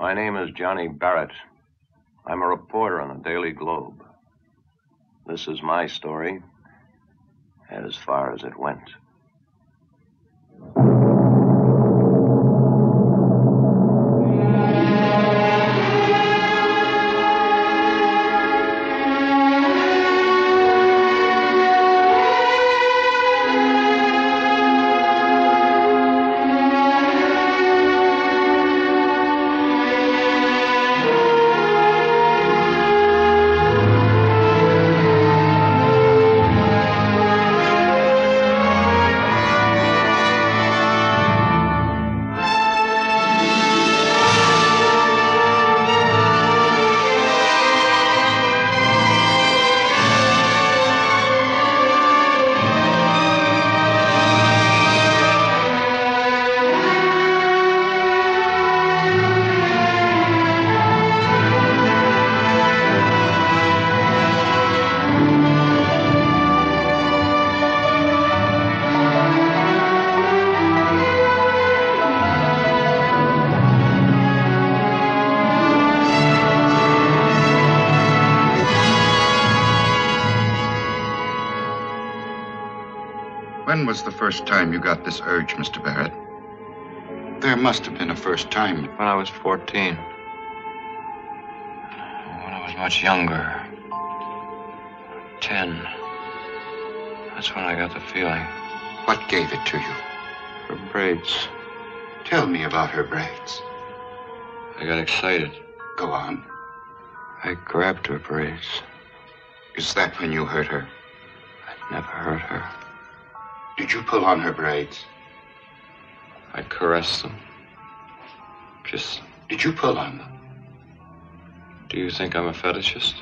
My name is Τζόνι Μπάρετ. I'm a reporter on the Daily Globe. This is my story, as far as it went. When was the first time you got this urge, Mr. Barrett? There must have been a first time. When I was 14. When I was much younger. 10. That's when I got the feeling. What gave it to you? Her braids. Tell me about her braids. I got excited. Go on. I grabbed her braids. Is that when you hurt her? I never hurt her. Did you pull on her braids? I caressed them. Kissed them. Did you pull on them? Do you think I'm a fetishist?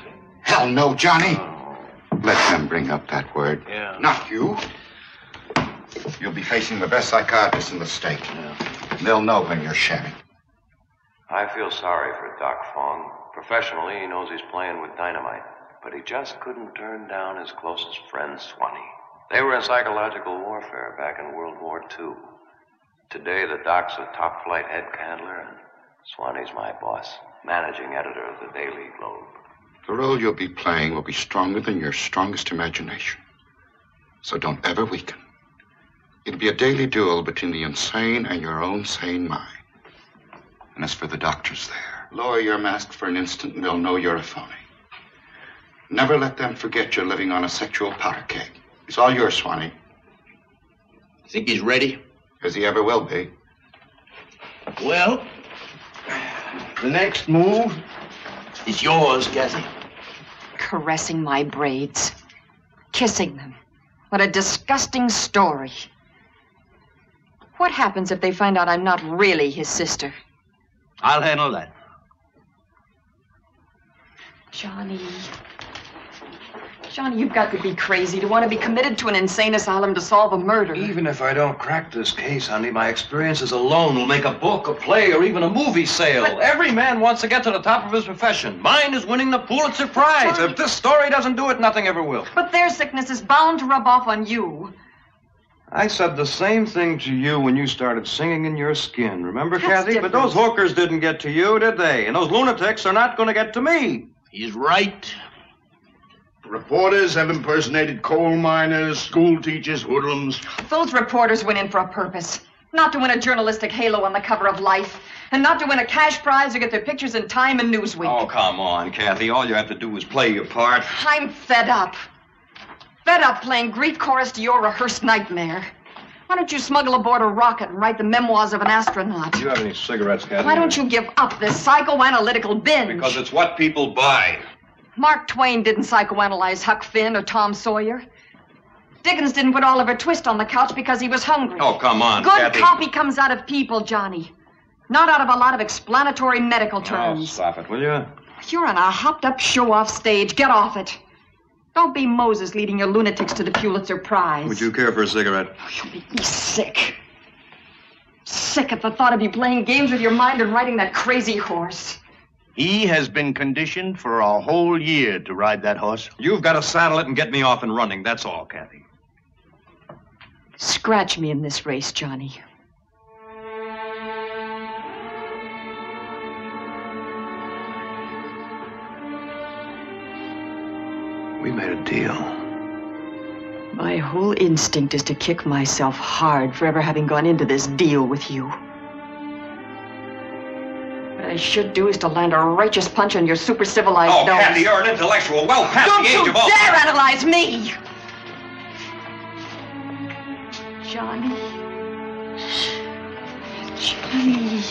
Hell no, Johnny. Let them bring up that word. Yeah. Not you. You'll be facing the best psychiatrist in the state. Yeah. They'll know when you're sharing. I feel sorry for Doc Fong. Professionally, he knows he's playing with dynamite. But he just couldn't turn down his closest friend, Swanee. They were in psychological warfare back in World War II. Today, the doc's a top-flight head handler, and Swanee's my boss, managing editor of the Daily Globe. The role you'll be playing will be stronger than your strongest imagination. So don't ever weaken. It'll be a daily duel between the insane and your own sane mind. And as for the doctors there, lower your mask for an instant and they'll know you're a phony. Never let them forget you're living on a sexual powder keg. It's all yours, Swanee. Think he's ready? As he ever will be. Well, the next move is yours, Kathy. Caressing my braids. Kissing them. What a disgusting story. What happens if they find out I'm not really his sister? I'll handle that. Johnny, you've got to be crazy to want to be committed to an insane asylum to solve a murder. Even if I don't crack this case, honey, my experiences alone will make a book, a play, or even a movie sale. But every man wants to get to the top of his profession. Mine is winning the Pulitzer Prize. Johnny. If this story doesn't do it, nothing ever will. But their sickness is bound to rub off on you. I said the same thing to you when you started singing in your skin. Remember, That's Kathy? different. But those hookers didn't get to you, did they? And those lunatics are not going to get to me. He's right. Reporters have impersonated coal miners, school teachers, hoodlums. Those reporters went in for a purpose. Not to win a journalistic halo on the cover of Life. And not to win a cash prize or get their pictures in Time and Newsweek. Oh, come on, Kathy. All you have to do is play your part. I'm fed up. Fed up playing Greek chorus to your rehearsed nightmare. Why don't you smuggle aboard a rocket and write the memoirs of an astronaut? Do you have any cigarettes, Kathy? Why don't you give up this psychoanalytical binge? Because it's what people buy. Mark Twain didn't psychoanalyze Huck Finn or Tom Sawyer. Dickens didn't put Oliver Twist on the couch because he was hungry. Oh, come on, Good Kathy. copy comes out of people, Johnny. Not out of a lot of explanatory medical Oh, terms. stop it, will you? You're on a hopped-up show-off stage. Get off it. Don't be Moses leading your lunatics to the Pulitzer Prize. Would you care for a cigarette? Oh, you'll make me sick. Sick at the thought of you playing games with your mind and riding that crazy horse. He has been conditioned for a whole year to ride that horse. You've got to saddle it and get me off and running. That's all, Kathy. Scratch me in this race, Johnny. We made a deal. My whole instinct is to kick myself hard for ever having gone into this deal with you. What I should do is to land a righteous punch on your super civilized nose. Oh, Kathy, you're an intellectual, well past the age of all... Don't you dare analyze me! Johnny. Johnny.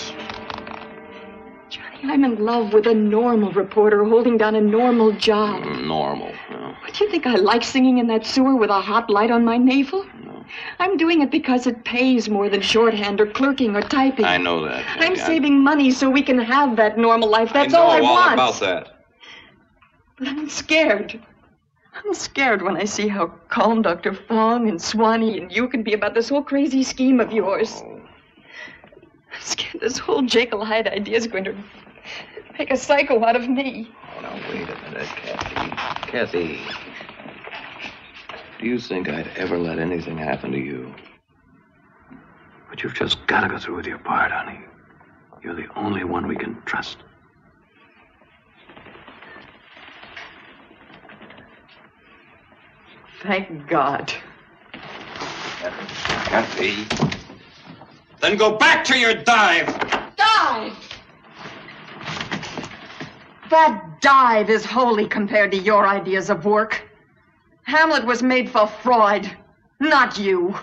Johnny, I'm in love with a normal reporter holding down a normal job. Normal, yeah. Do you think I like singing in that sewer with a hot light on my navel? No. I'm doing it because it pays more than shorthand or clerking or typing. I know that. I'm saving money so we can have that normal life. That's all I want. I know all about that. But I'm scared. I'm scared when I see how calm Dr. Fong and Swanee and you can be about this whole crazy scheme of yours. Oh. I'm scared this whole Jekyll Hyde idea is going to make a psycho out of me. Oh, now, wait a minute, Kathy. Kathy. Do you think I'd ever let anything happen to you? But you've just got to go through with your part, honey. You're the only one we can trust. Thank God. Kathy. Then go back to your dive. Dive! That dive is holy compared to your ideas of work. Hamlet was made for Freud, not you.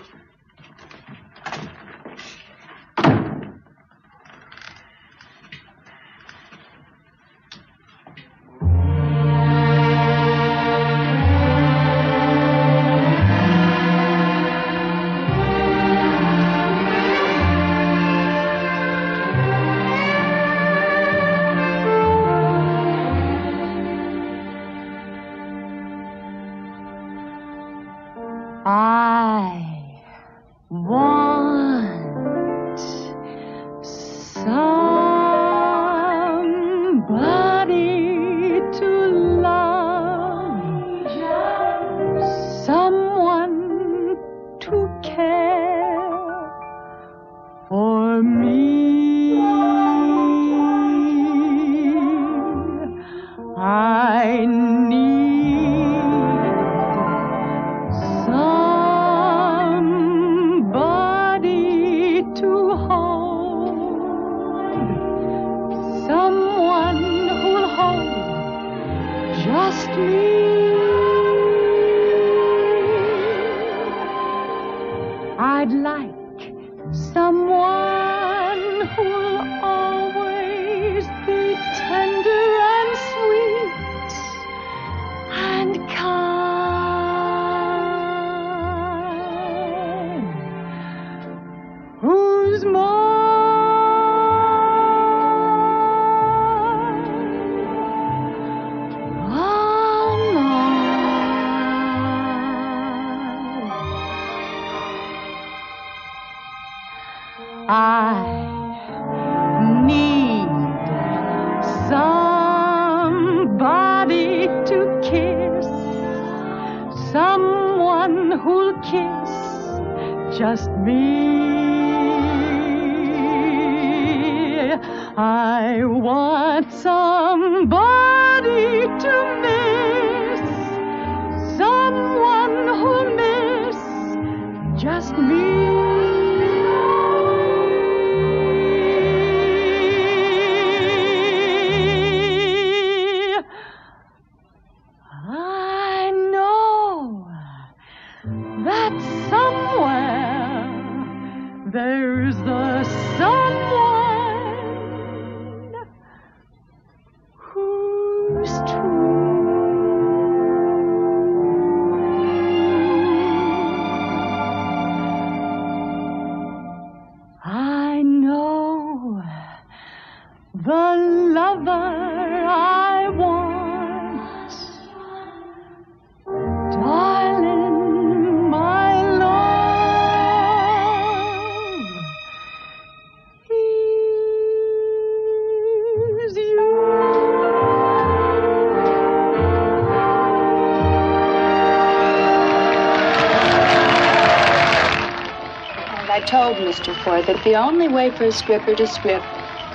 Mr. Ford, that the only way for a stripper to strip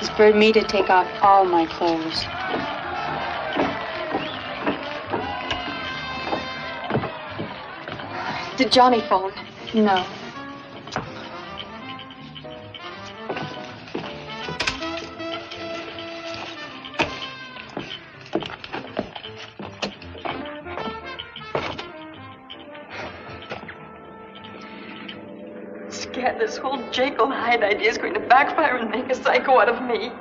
is for me to take off all my clothes. Did Johnny phone? No. Scared this whole Jekyll Hyde idea is going to backfire and make a psycho out of me.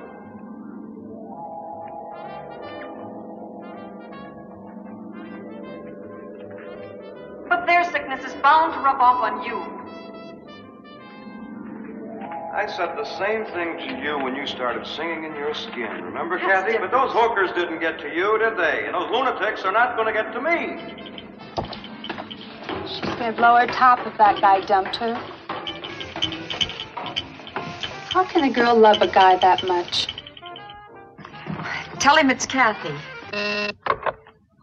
But their sickness is bound to rub off on you. I said the same thing to you when you started singing in your skin. Remember, Kathy? But those hookers didn't get to you, did they? And those lunatics are not going to get to me. She's going to blow her top if that guy dumped her. How can a girl love a guy that much? Tell him it's Kathy.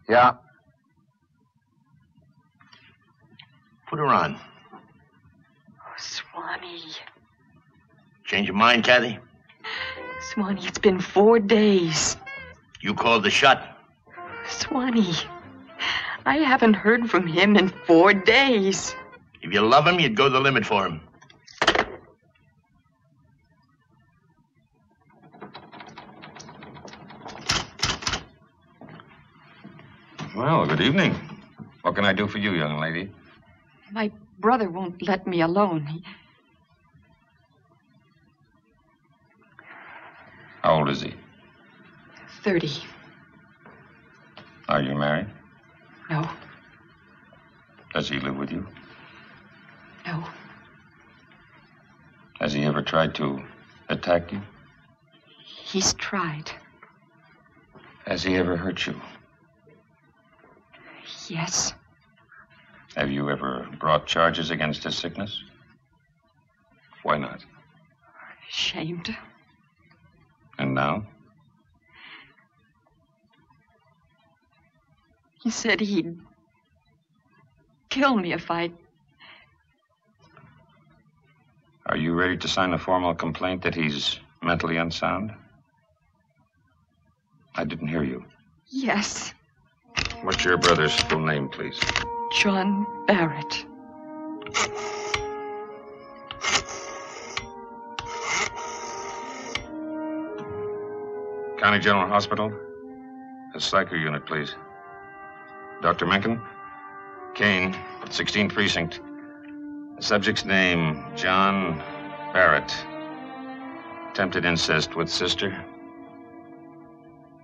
Yeah. Put her on. Oh, Swanee. Change your mind, Kathy? Swanee, it's been 4 days. You called the shot. Swanee, I haven't heard from him in 4 days. If you love him, you'd go the limit for him. Well, good evening. What can I do for you, young lady? My brother won't let me alone. How old is he? 30. Are you married? No. Does he live with you? No. Has he ever tried to attack you? He's tried. Has he ever hurt you? Yes. Have you ever brought charges against his sickness? Why not? Ashamed. And now? He said he'd kill me if I... Are you ready to sign a formal complaint that he's mentally unsound? I didn't hear you. Yes. What's your brother's full name, please? John Barrett. County General Hospital. A psycho unit, please. Dr. Mencken? Kane, 16th Precinct. The subject's name, John Barrett. Attempted incest with sister.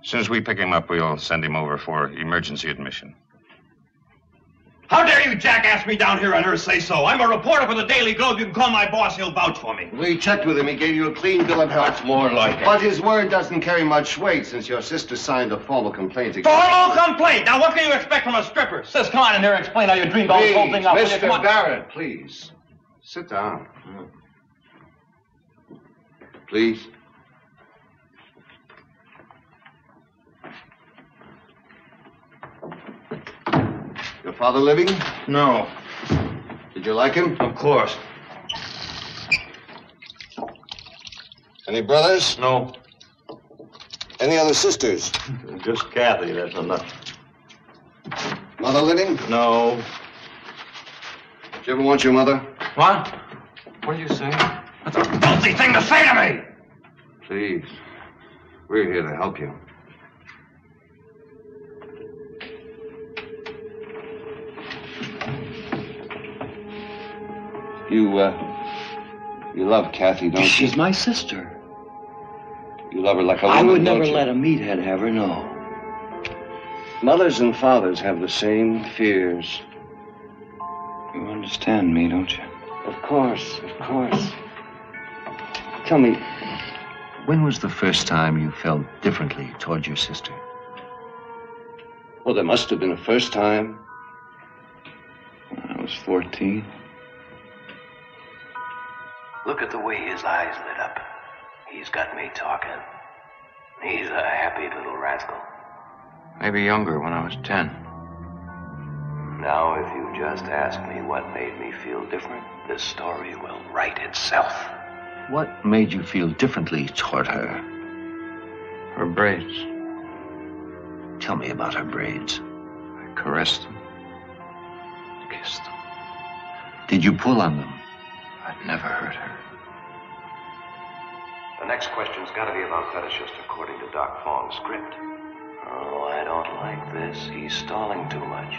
As soon as we pick him up, we'll send him over for emergency admission. How dare you jackass me down here on her say-so? I'm a reporter for the Daily Globe. You can call my boss. He'll vouch for me. We checked with him. He gave you a clean bill of health. That's more like it. But his word doesn't carry much weight since your sister signed a formal complaint against Formal complaint? Now, what can you expect from a stripper? Sis, come on in there and explain how you dreamed all this whole thing up. Mr. Barrett, please. Sit down. Please. Your father living? No. Did you like him? Of course. Any brothers? No. Any other sisters? Just Kathy, that's enough. Mother living? No. Did you ever want your mother? What? What did you say? That's a filthy thing to say to me! Please. We're here to help you. You love Kathy, don't you? She's my sister. You love her like a woman, I would never don't you? let a meathead have her, no. Mothers and fathers have the same fears. You understand me, don't you? Of course, of course. Tell me, When was the first time you felt differently toward your sister? well, there must have been a first time. When I was 14. Look at the way his eyes lit up. He's got me talking. He's a happy little rascal. Maybe younger, when I was 10. Now, if you just ask me what made me feel different, this story will write itself. What made you feel differently toward her? Her braids. Tell me about her braids. I caressed them. Kissed them. Did you pull on them? I'd never hurt her. The next question's got to be about fetishes, according to Doc Fong's script. Oh, I don't like this. He's stalling too much.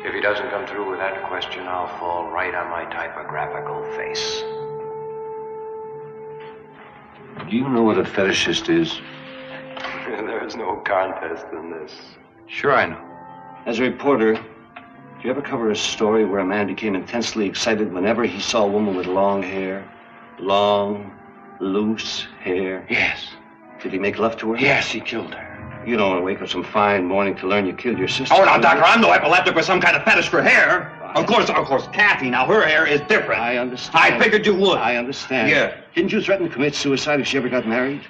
If he doesn't come through with that question, I'll fall right on my typographical face. Do you know what a fetishist is? There's no contest in this. Sure I know. As a reporter, do you ever cover a story where a man became intensely excited whenever he saw a woman with long hair? Long, loose hair? Yes. Did he make love to her? Yes, he killed her. You don't want to wake up some fine morning to learn you killed your sister. Oh, now, Doctor, I'm no epileptic with some kind of fetish for hair. Of course, Kathy, now her hair is different. I understand. I figured you would. I understand. Yeah. Didn't you threaten to commit suicide if she ever got married?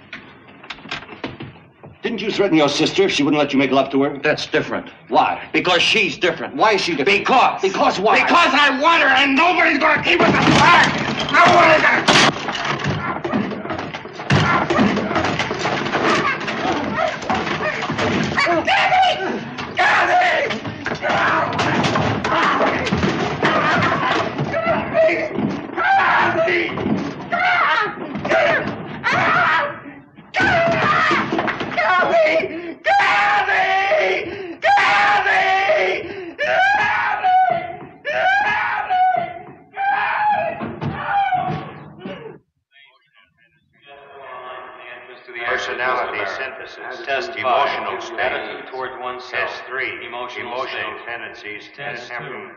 Didn't you threaten your sister if she wouldn't let you make love to her? That's different. Why? Because she's different. Why is she different? Because. Because why? Because I want her and nobody's going to keep us apart. Nobody's going to... Personality synthesis. Test emotional state. Toward oneself. Test 3. Emotional tendencies. Test 2.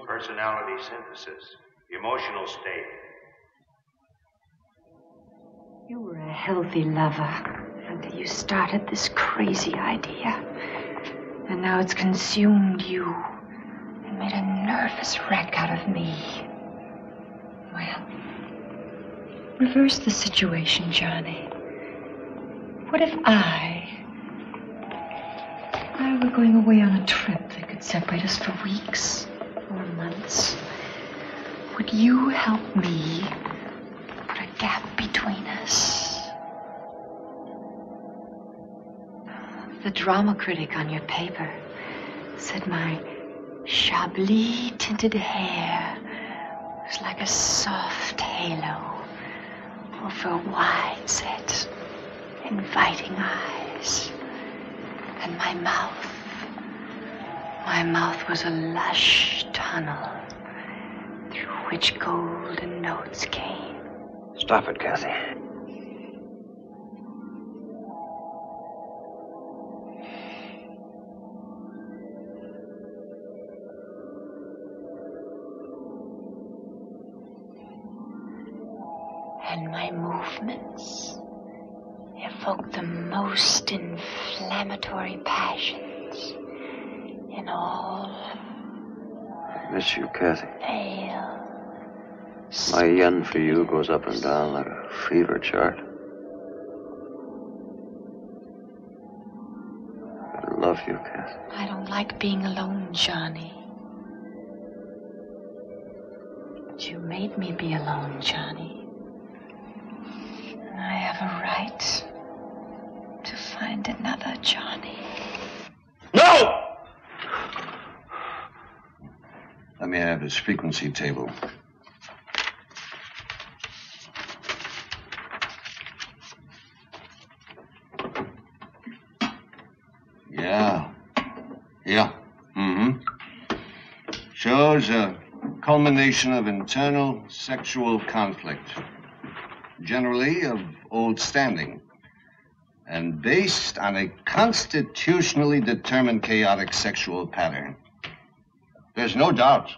Personality synthesis. Emotional state. You were a healthy lover until you started this crazy idea. And now it's consumed you and made a nervous wreck out of me. Well, reverse the situation, Johnny. What if I were going away on a trip that could separate us for weeks or months? Would you help me put a gap between us? The drama critic on your paper said my Chablis tinted hair was like a soft halo over wide-set, inviting eyes. And my mouth was a lush tunnel through which golden notes came. Stop it, Kathy. And my movements evoke the most inflammatory passions in all. I miss you, Kathy. Pale. My yen for you goes up and down like a fever chart. I love you, Kathy. I don't like being alone, Johnny. But you made me be alone, Johnny. And I have a right to find another Johnny. No! Let me have his frequency table. Yeah. Shows a culmination of internal sexual conflict, generally of old standing, and based on a constitutionally determined chaotic sexual pattern. There's no doubt.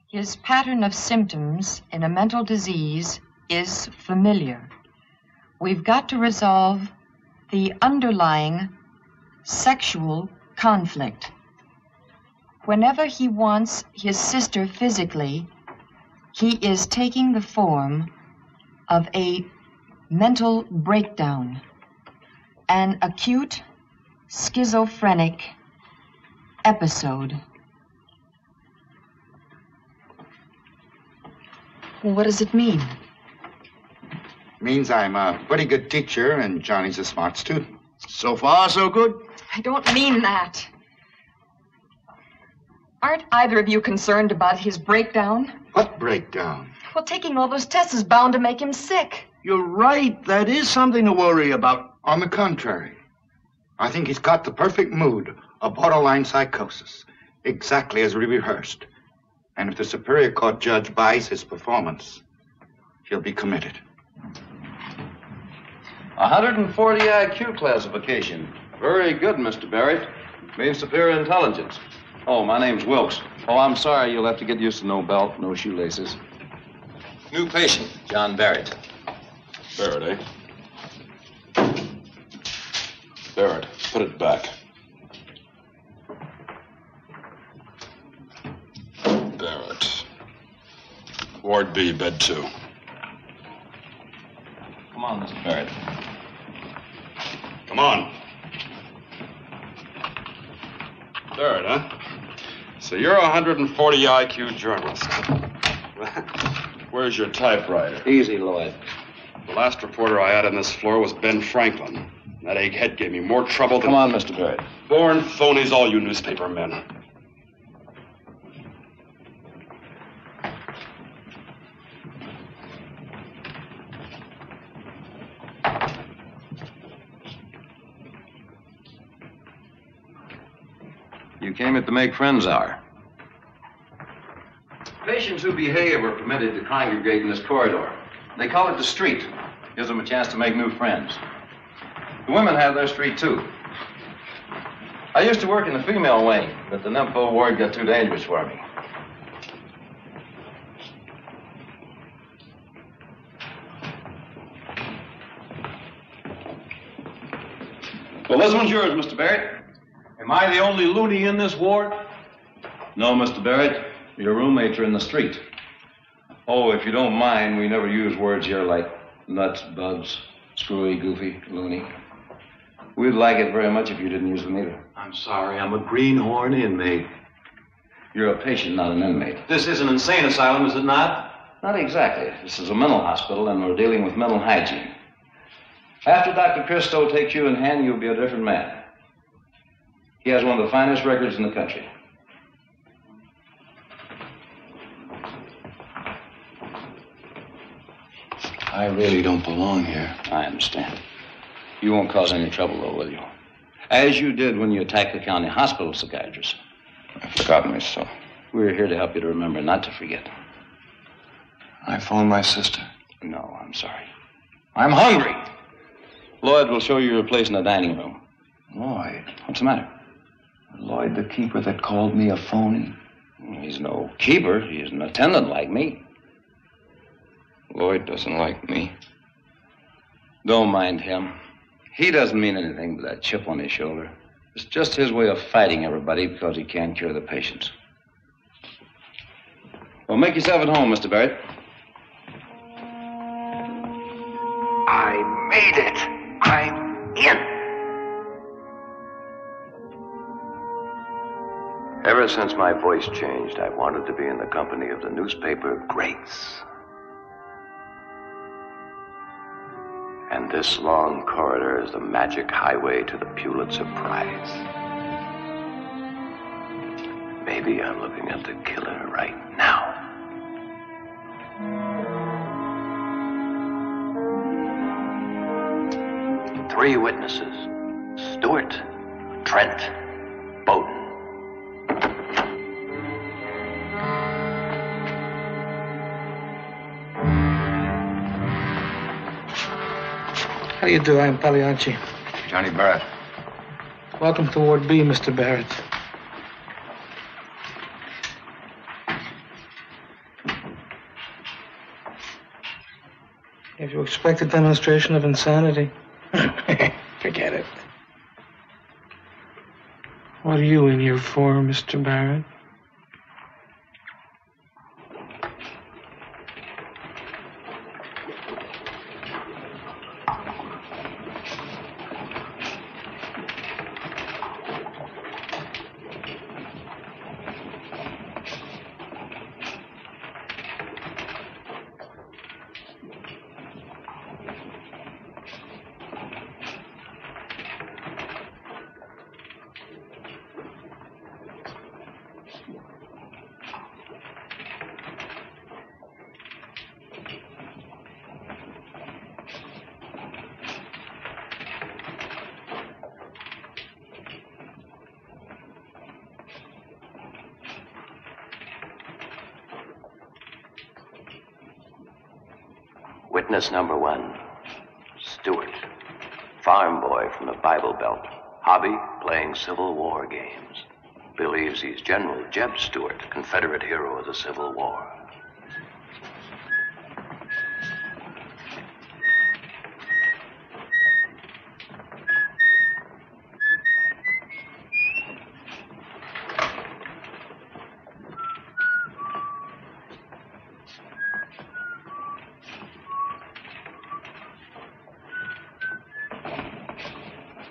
His pattern of symptoms in a mental disease is familiar. We've got to resolve the underlying sexual conflict. Whenever he wants his sister physically, he is taking the form of a mental breakdown, an acute schizophrenic episode. What does it mean? Means I'm a pretty good teacher and Johnny's a smart student. So far, so good? I don't mean that. Aren't either of you concerned about his breakdown? What breakdown? Well, taking all those tests is bound to make him sick. You're right. That is something to worry about. On the contrary, I think he's got the perfect mood of borderline psychosis, exactly as we rehearsed. And if the Superior Court judge buys his performance, he'll be committed. 140 IQ classification. Very good, Mr. Barrett. Means superior intelligence. Oh, my name's Wilkes. Oh, I'm sorry. You'll have to get used to no belt, no shoelaces. New patient, John Barrett. Barrett, eh? Barrett, put it back. Barrett. Ward B, bed 2. Come on, Mr. Barrett. Come on. Barrett, huh? So you're a 140 IQ journalist. Where's your typewriter? Easy, Lloyd. The last reporter I had on this floor was Ben Franklin. That egghead gave me more trouble than... Come on, Mr. Barrett. Born phonies, all you newspaper men. You came at the Make Friends Hour. Patients who behave are permitted to congregate in this corridor. They call it the street. Gives them a chance to make new friends. The women have their street, too. I used to work in the female wing, but the nympho ward got too dangerous for me. Well, this one's yours, Mr. Barrett. Am I the only loony in this ward? No, Mr. Barrett. Your roommates are in the street. Oh, if you don't mind, we never use words here like nuts, bugs, screwy, goofy, loony. We'd like it very much if you didn't use them either. I'm sorry, I'm a greenhorn inmate. You're a patient, not an inmate. This is an insane asylum, is it not? Not exactly. This is a mental hospital, and we're dealing with mental hygiene. After Dr. Christo takes you in hand, you'll be a different man. He has one of the finest records in the country. I really don't belong here. I understand. You won't cause any trouble, though, will you? As you did when you attacked the county hospital psychiatrist. I forgot myself. We're here to help you to remember, not to forget. I phoned my sister. No, I'm sorry. I'm hungry. Lloyd will show you your place in the dining room. Lloyd? What's the matter? Lloyd, the keeper that called me a phony? He's no keeper. He's an attendant like me. Lloyd doesn't like me. Don't mind him. He doesn't mean anything but that chip on his shoulder. It's just his way of fighting everybody because he can't cure the patients. Well, make yourself at home, Mr. Barrett. I made it. I'm in. Ever since my voice changed, I've wanted to be in the company of the newspaper greats. And this long corridor is the magic highway to the Pulitzer Prize. Maybe I'm looking at the killer right now. Three witnesses: Stewart, Trent, Bowden. How do you do? I'm Pagliacci. Johnny Barrett. Welcome to Ward B, Mr. Barrett. If you expect a demonstration of insanity, forget it. What are you in here for, Mr. Barrett? Witness number 1, Stewart. Farm boy from the Bible Belt. Hobby, playing Civil War games. Believes he's General Jeb Stewart, Confederate hero of the Civil War.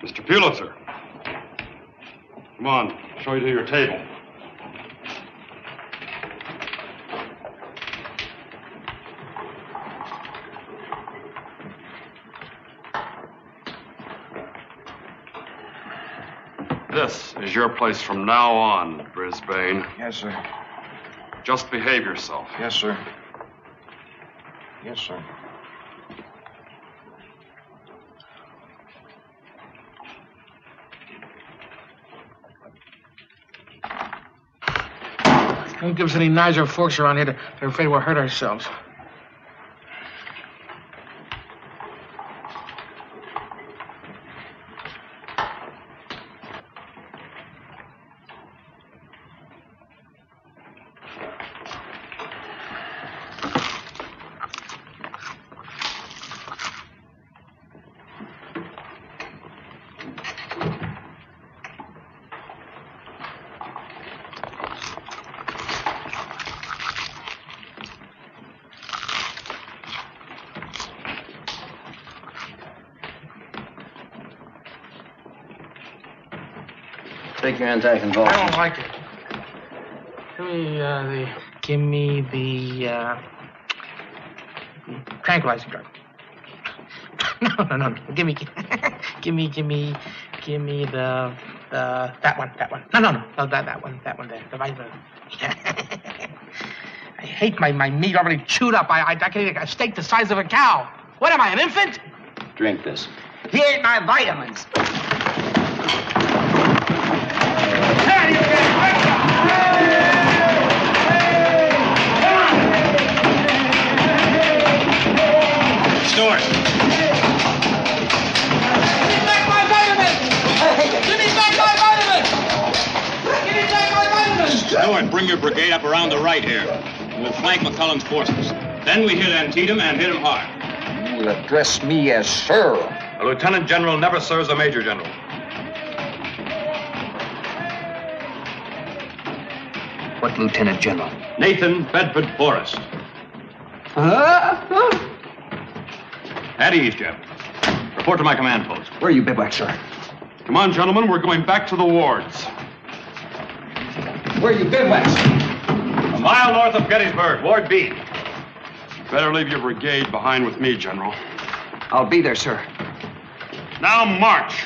Mr. Pulitzer. Come on, show you to your table. This is your place from now on, Brisbane. Yes, sir. Just behave yourself. Yes, sir. Yes, sir. Don't give us any knives or forks around here. They're afraid we'll hurt ourselves. Take your anti-convulsant. I don't like it. Give me the tranquilizer drug. No. Give me the that one. No, that one there. The vitamin. I hate my meat already chewed up. I can eat a steak the size of a cow. What am I, an infant? Drink this. He ate my vitamins. Stewart. Give me back my vitamins! Give me back my vitamins! Give me back my vitamins! Stewart, bring your brigade up around the right here. We'll flank McCullen's forces. Then we hit Antietam and hit him hard. You address me as sir. A lieutenant general never serves a major general. What lieutenant general? Nathan Bedford Forrest. At ease, Jeff. Report to my command post. Where are you bivouac, sir? Come on, gentlemen, we're going back to the wards. Where are you bivouac, sir? A mile north of Gettysburg, Ward B. Better leave your brigade behind with me, General. I'll be there, sir. Now march!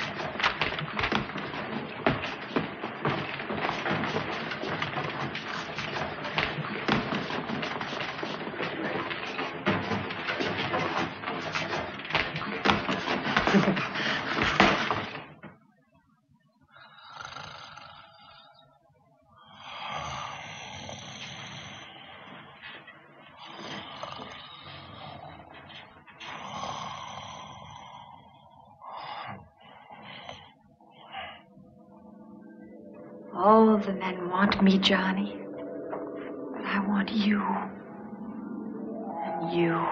All the men want me, Johnny. But I want you. And you.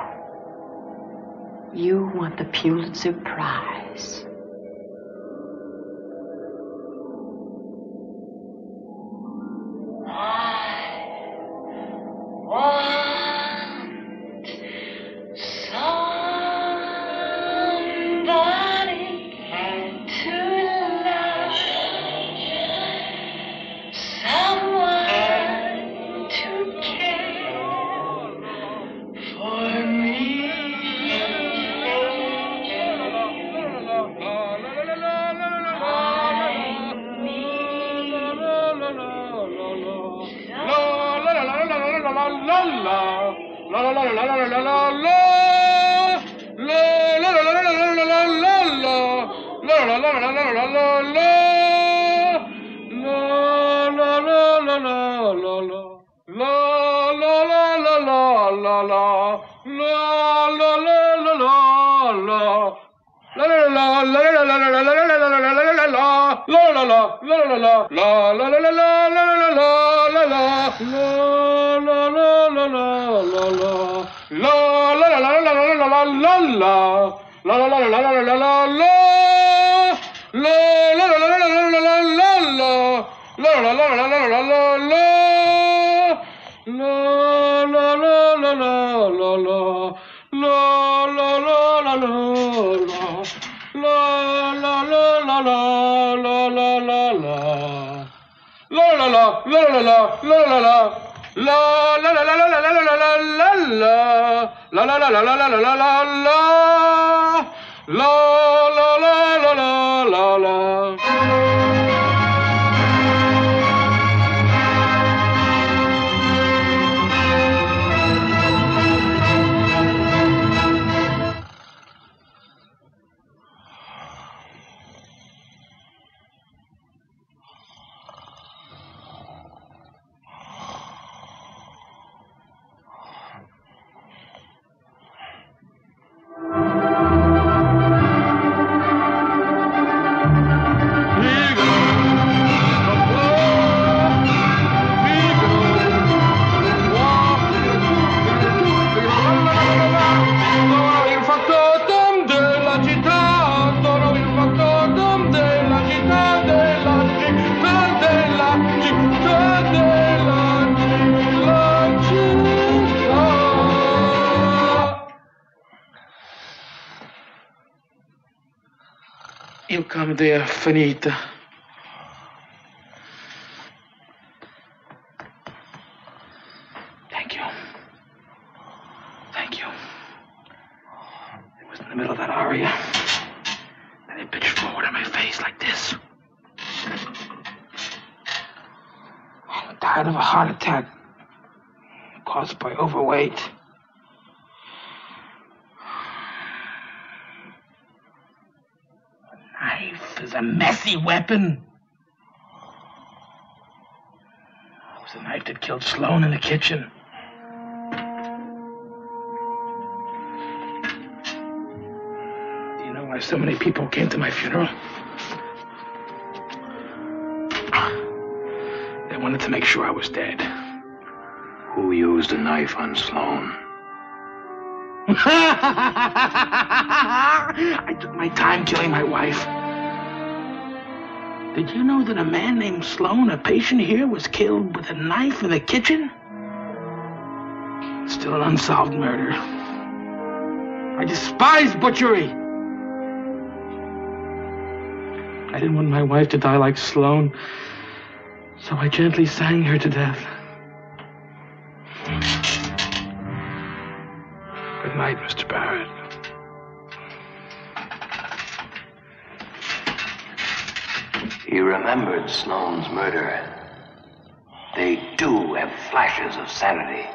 You want the Pulitzer Prize. La la la la la la la la la la Io camdea finita. Thank you. Thank you. It was in the middle of that aria. And they pitched forward in my face like this. I died of a heart attack caused by overweight. Is a messy weapon. It was the knife that killed Sloan in the kitchen. Do you know why so many people came to my funeral? They wanted to make sure I was dead. Who used a knife on Sloan? I took my time killing my wife. Did you know that a man named Sloan, a patient here, was killed with a knife in the kitchen? Still an unsolved murder. I despise butchery. I didn't want my wife to die like Sloan, so I gently sang her to death. Good night, Mr. Barrett. He remembered Sloan's murder. They do have flashes of sanity.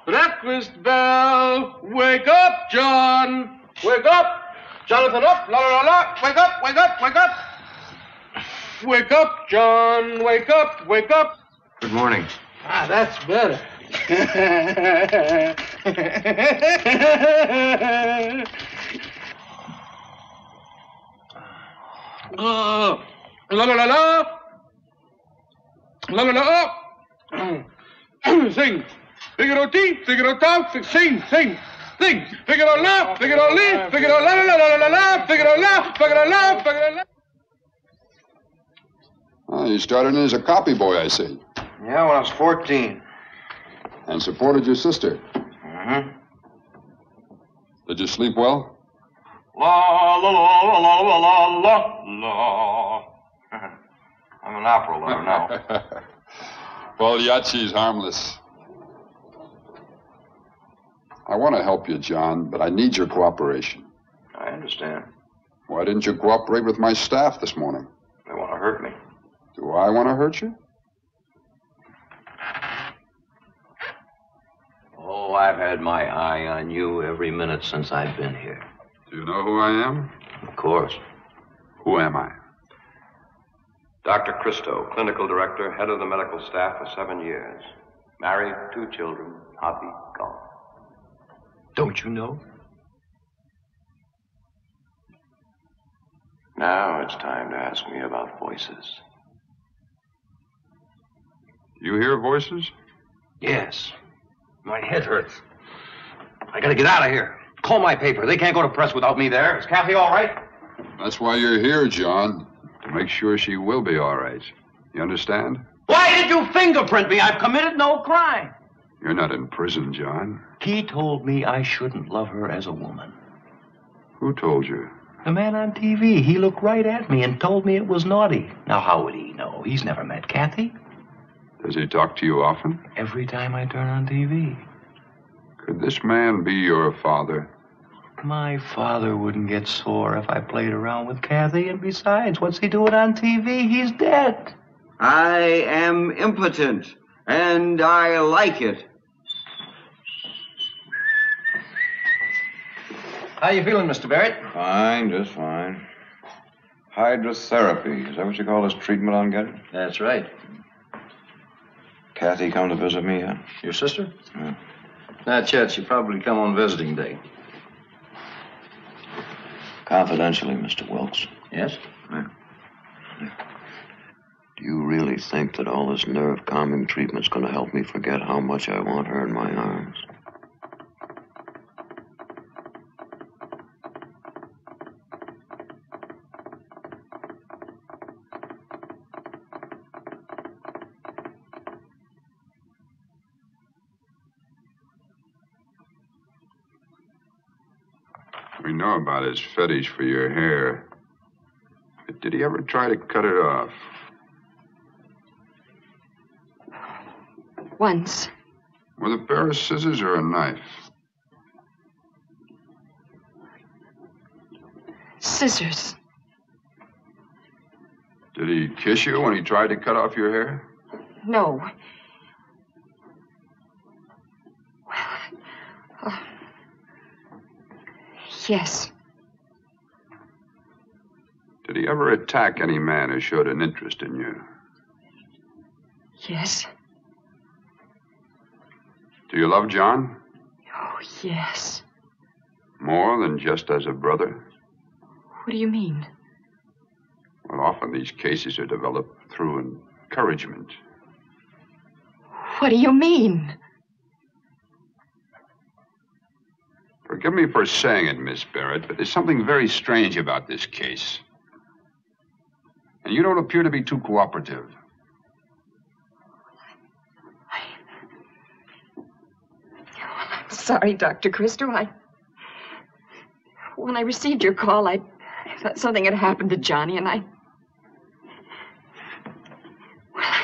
Breakfast bell! Wake up, John! Wake up! Jonathan, up! La la la la! Wake up! Wake up! Wake up! Wake up, John! Wake up! Wake up! Good morning. Ah, that's better. La la la la. La la la. Sing. Figaro ti, Figaro ta, sing, sing. Sing. Figaro la, Figaro li, Figaro la la la la la, Figaro la, Figaro la, Figaro la. Oh, you started in as a copy boy, I see. Yeah, when I was 14. And supported your sister. Mm-hmm. Did you sleep well? La, la, la, la, la, la, la, la. I'm an opera lover now. Pagliacci's harmless. I want to help you, John, but I need your cooperation. I understand. Why didn't you cooperate with my staff this morning? They want to hurt me. Do I want to hurt you? Oh, I've had my eye on you every minute since I've been here. Do you know who I am? Of course. Who am I? Dr. Christo, clinical director, head of the medical staff for 7 years. Married, 2 children, hobby, gone. Don't you know? Now it's time to ask me about voices. You hear voices? Yes. My head hurts. I gotta get out of here. Call my paper. They can't go to press without me there. Is Kathy all right? That's why you're here, John. To make sure she will be all right. You understand? Why did you fingerprint me? I've committed no crime. You're not in prison, John. He told me I shouldn't love her as a woman. Who told you? The man on TV. He looked right at me and told me it was naughty. Now, how would he know? He's never met Kathy. Does he talk to you often? Every time I turn on TV. Could this man be your father? My father wouldn't get sore if I played around with Kathy. And besides, what's he doing on TV? He's dead. I am impotent, and I like it. How you feeling, Mr. Barrett? Fine, just fine. Hydrotherapy. Is that what you call this treatment I'm getting? That's right. Kathy come to visit me yet? Your sister? Yeah. Not yet. She'll probably come on visiting day. Confidentially, Mr. Wilkes. Yes? Yeah. Do you really think that all this nerve calming treatment's going to help me forget how much I want her in my arms? We know about his fetish for your hair. But did he ever try to cut it off? Once. With a pair of scissors or a knife? Scissors. Did he kiss you when he tried to cut off your hair? No. Yes. Did he ever attack any man who showed an interest in you? Yes. Do you love John? Oh, yes. More than just as a brother? What do you mean? Well, often these cases are developed through encouragement. What do you mean? Forgive me for saying it, Miss Barrett, but there's something very strange about this case. And you don't appear to be too cooperative. I'm sorry, Dr. Christo. When I received your call, I thought something had happened to Johnny, and I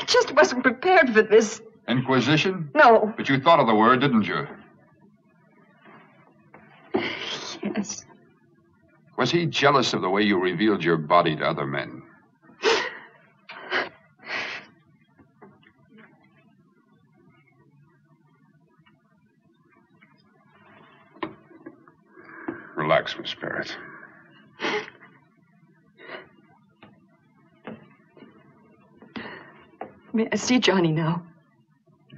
just wasn't prepared for this. Inquisition? No. But you thought of the word, didn't you? Yes. Was he jealous of the way you revealed your body to other men? Relax, Miss Barrett. May I see Johnny now?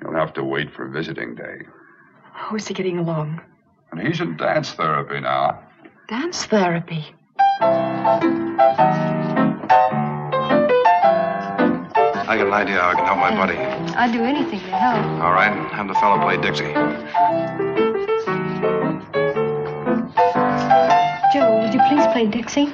You'll have to wait for visiting day. How is he getting along? And he's in dance therapy now. Dance therapy? I got an idea how I can help my buddy. I'd do anything to help. All right, have the fellow play Dixie. Joe, would you please play Dixie?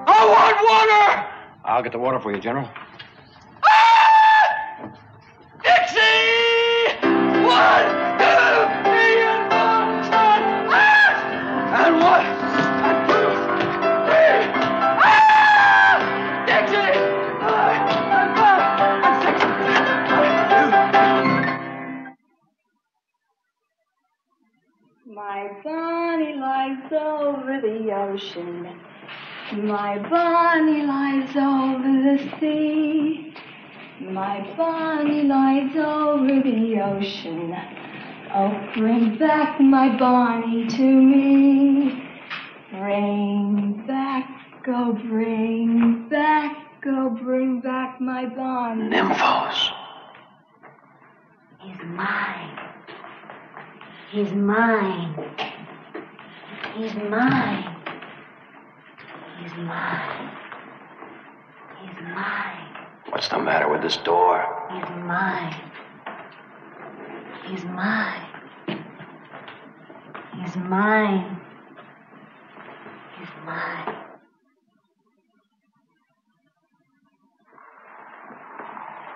I want water! I'll get the water for you, General. Dixie! 1, 2, 3, and 4. And 1, and 2, 3. Dixie! And 5, and 6. My Bonnie lies over the ocean. My Bonnie lies over the sea. My Bonnie lies over the ocean. Oh, bring back my Bonnie to me. Bring back, oh, bring back, oh, bring back my Bonnie. Nymphos. He's mine. He's mine. He's mine. He's mine. He's mine. What's the matter with this door? He's mine. He's mine. He's mine. He's mine.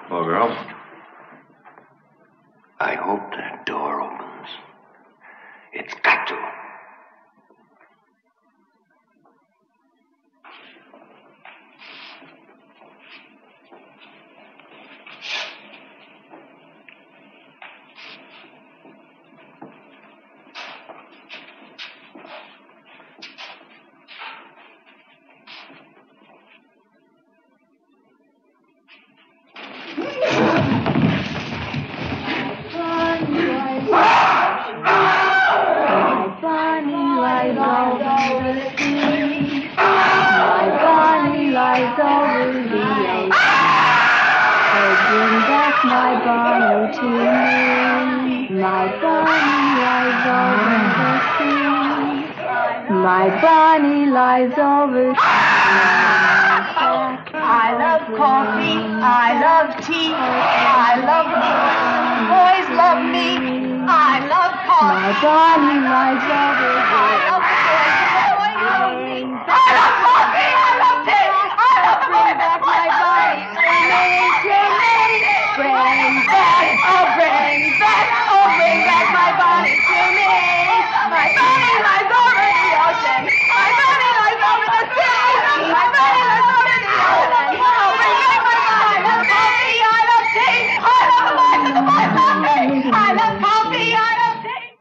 Well, girl, I hope that door opens. It's got to. My Bonnie lies over. I love coffee. I love tea. I love boys love me. I love coffee. My Bonnie lies over. I love boys love me. I love coffee. I love tea. I love bring back my Bonnie. Bring back. Oh, bring back. Oh, bring back my Bonnie to me. My Bonnie lies over the ocean. My Bonnie lies over the sea. My Bonnie lies over the ocean. Oh, bring back my Bonnie. I love coffee. I love tea. I love the boys and the boys love me. I love coffee. I love tea.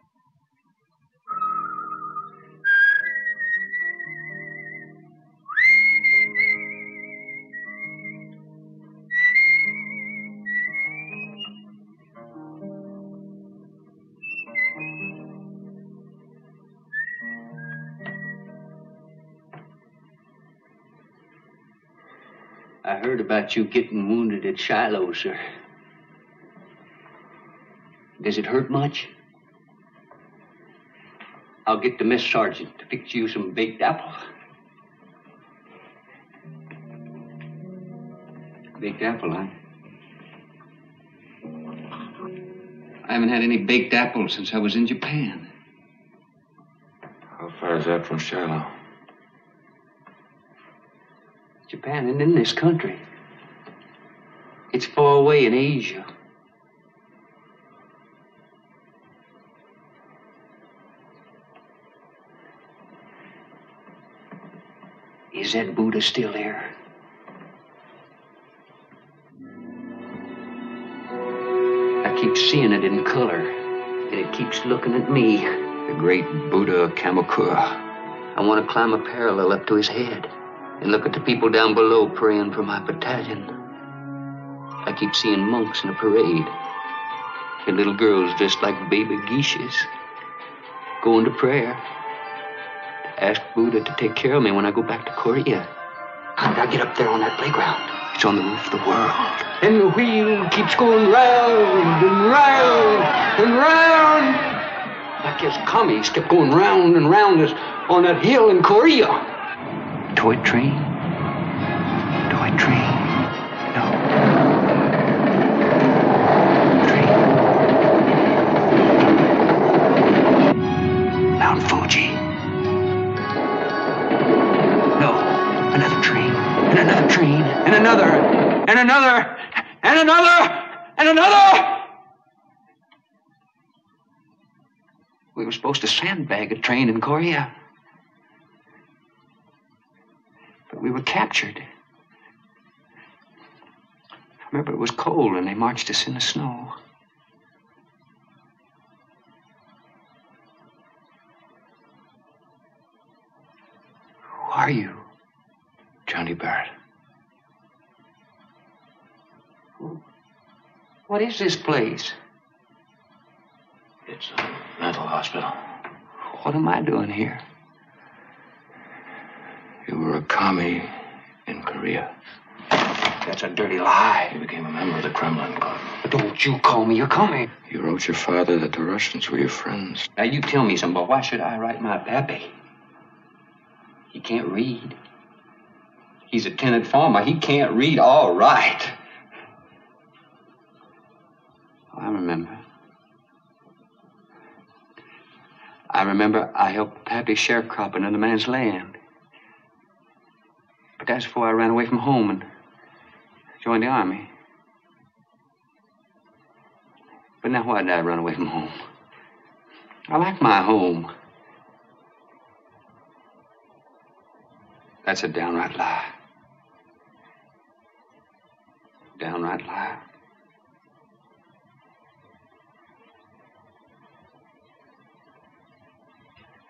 I heard about you getting wounded at Shiloh, sir. Does it hurt much? I'll get the mess sergeant to fix you some baked apple. Baked apple, huh? I haven't had any baked apple since I was in Japan. How far is that from Shiloh? Japan isn't in this country. It's far away in Asia. Is that Buddha still there? I keep seeing it in color, and it keeps looking at me. The great Buddha Kamakura. I want to climb a parallel up to his head and look at the people down below praying for my battalion. I keep seeing monks in a parade and little girls dressed like baby geishas going to prayer to ask Buddha to take care of me when I go back to Korea. How did I get up there on that playground? It's on the roof of the world. And the wheel keeps going round and round and round. Like his commies kept going round and round us on that hill in Korea. Toy train? Toy train? No. Train. Mount Fuji. another train, and another, and another, and another, and another. We were supposed to sandbag a train in Korea. But we were captured. I remember it was cold and they marched us in the snow. Who are you? Johnny Barrett. What is this place? It's a mental hospital. What am I doing here? You were a commie in Korea. That's a dirty lie. You became a member of the Kremlin Club. But don't you call me a commie. You wrote your father that the Russians were your friends. Now, you tell me something, but why should I write my pappy? He can't read. He's a tenant farmer. He can't read all right. I remember. I helped Pappy sharecrop another man's land. But that's before I ran away from home and joined the army. But now why did I run away from home? I like my home. That's a downright lie. Downright lie.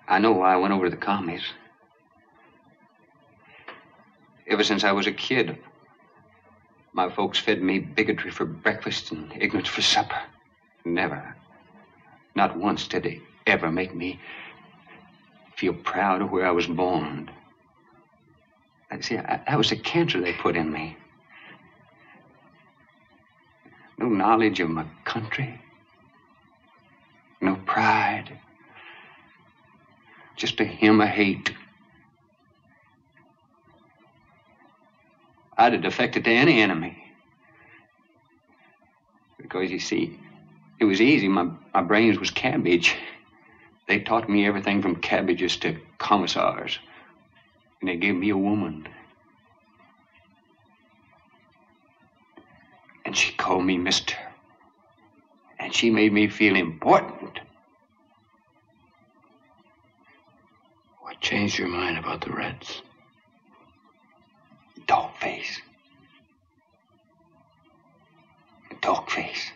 I know why I went over to the commies. Ever since I was a kid, my folks fed me bigotry for breakfast and ignorance for supper. Never, not once did they ever make me feel proud of where I was born. See, that was the cancer they put in me. No knowledge of my country. No pride. Just a hymn of hate. I'd have defected to any enemy. Because, you see, it was easy. My brains was cabbage. They taught me everything from cabbages to commissars. And they gave me a woman. And she called me mister. And she made me feel important. What changed your mind about the Reds? Dog face. Dog face.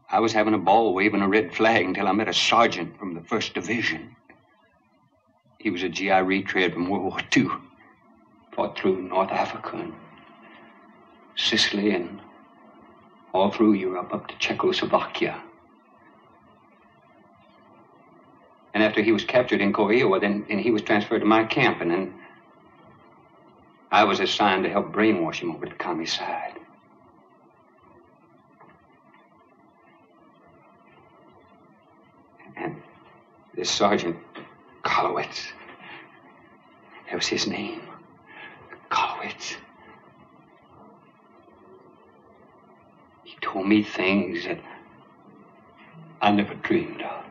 I was having a ball waving a red flag until I met a sergeant from the 1st Division. He was a GI retread from World War II. Fought through North Africa and Sicily and all through Europe up to Czechoslovakia. And after he was captured in Korea, well, then he was transferred to my camp, and then I was assigned to help brainwash him over to the commie side. And this Sergeant Kolowitz, that was his name, Kolowitz. He told me things that I never dreamed of.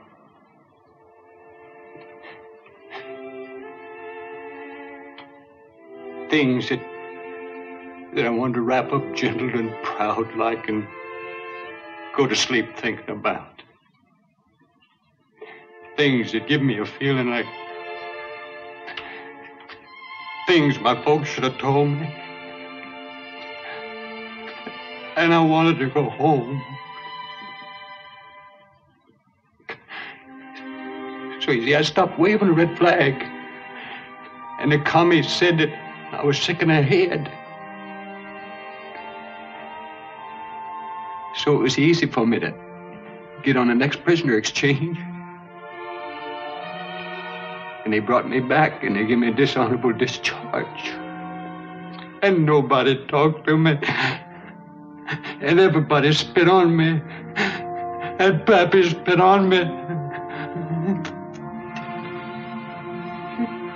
Things that I wanted to wrap up gentle and proud like and go to sleep thinking about. Things that give me a feeling like things my folks should have told me. And I wanted to go home. So you see, I stopped waving a red flag. And the commies said that I was sick in the head. So it was easy for me to get on the next prisoner exchange. And they brought me back and they gave me a dishonorable discharge. And nobody talked to me. And everybody spit on me. And Pappy spit on me.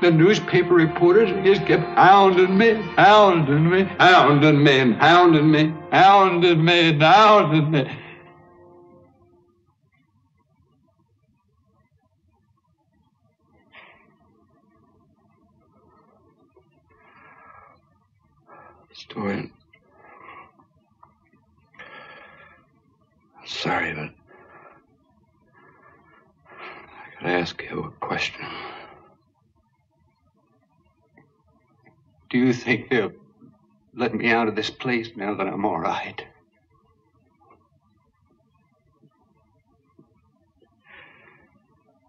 The newspaper reporters just kept hounding me, hounding me, hounding me, and hounding me, hounding me, and hounding me. Stuart. Sorry, but I gotta ask you a question. Do you think they'll let me out of this place now that I'm all right?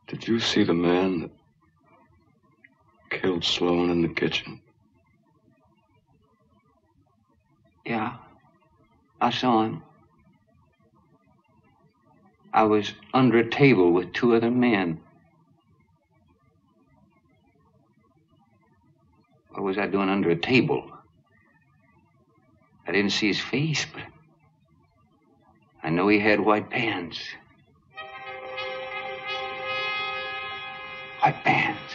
Did you see the man that killed Sloan in the kitchen? Yeah, I saw him. I was under a table with two other men. What was I doing under a table? I didn't see his face, but I know he had white pants. White pants.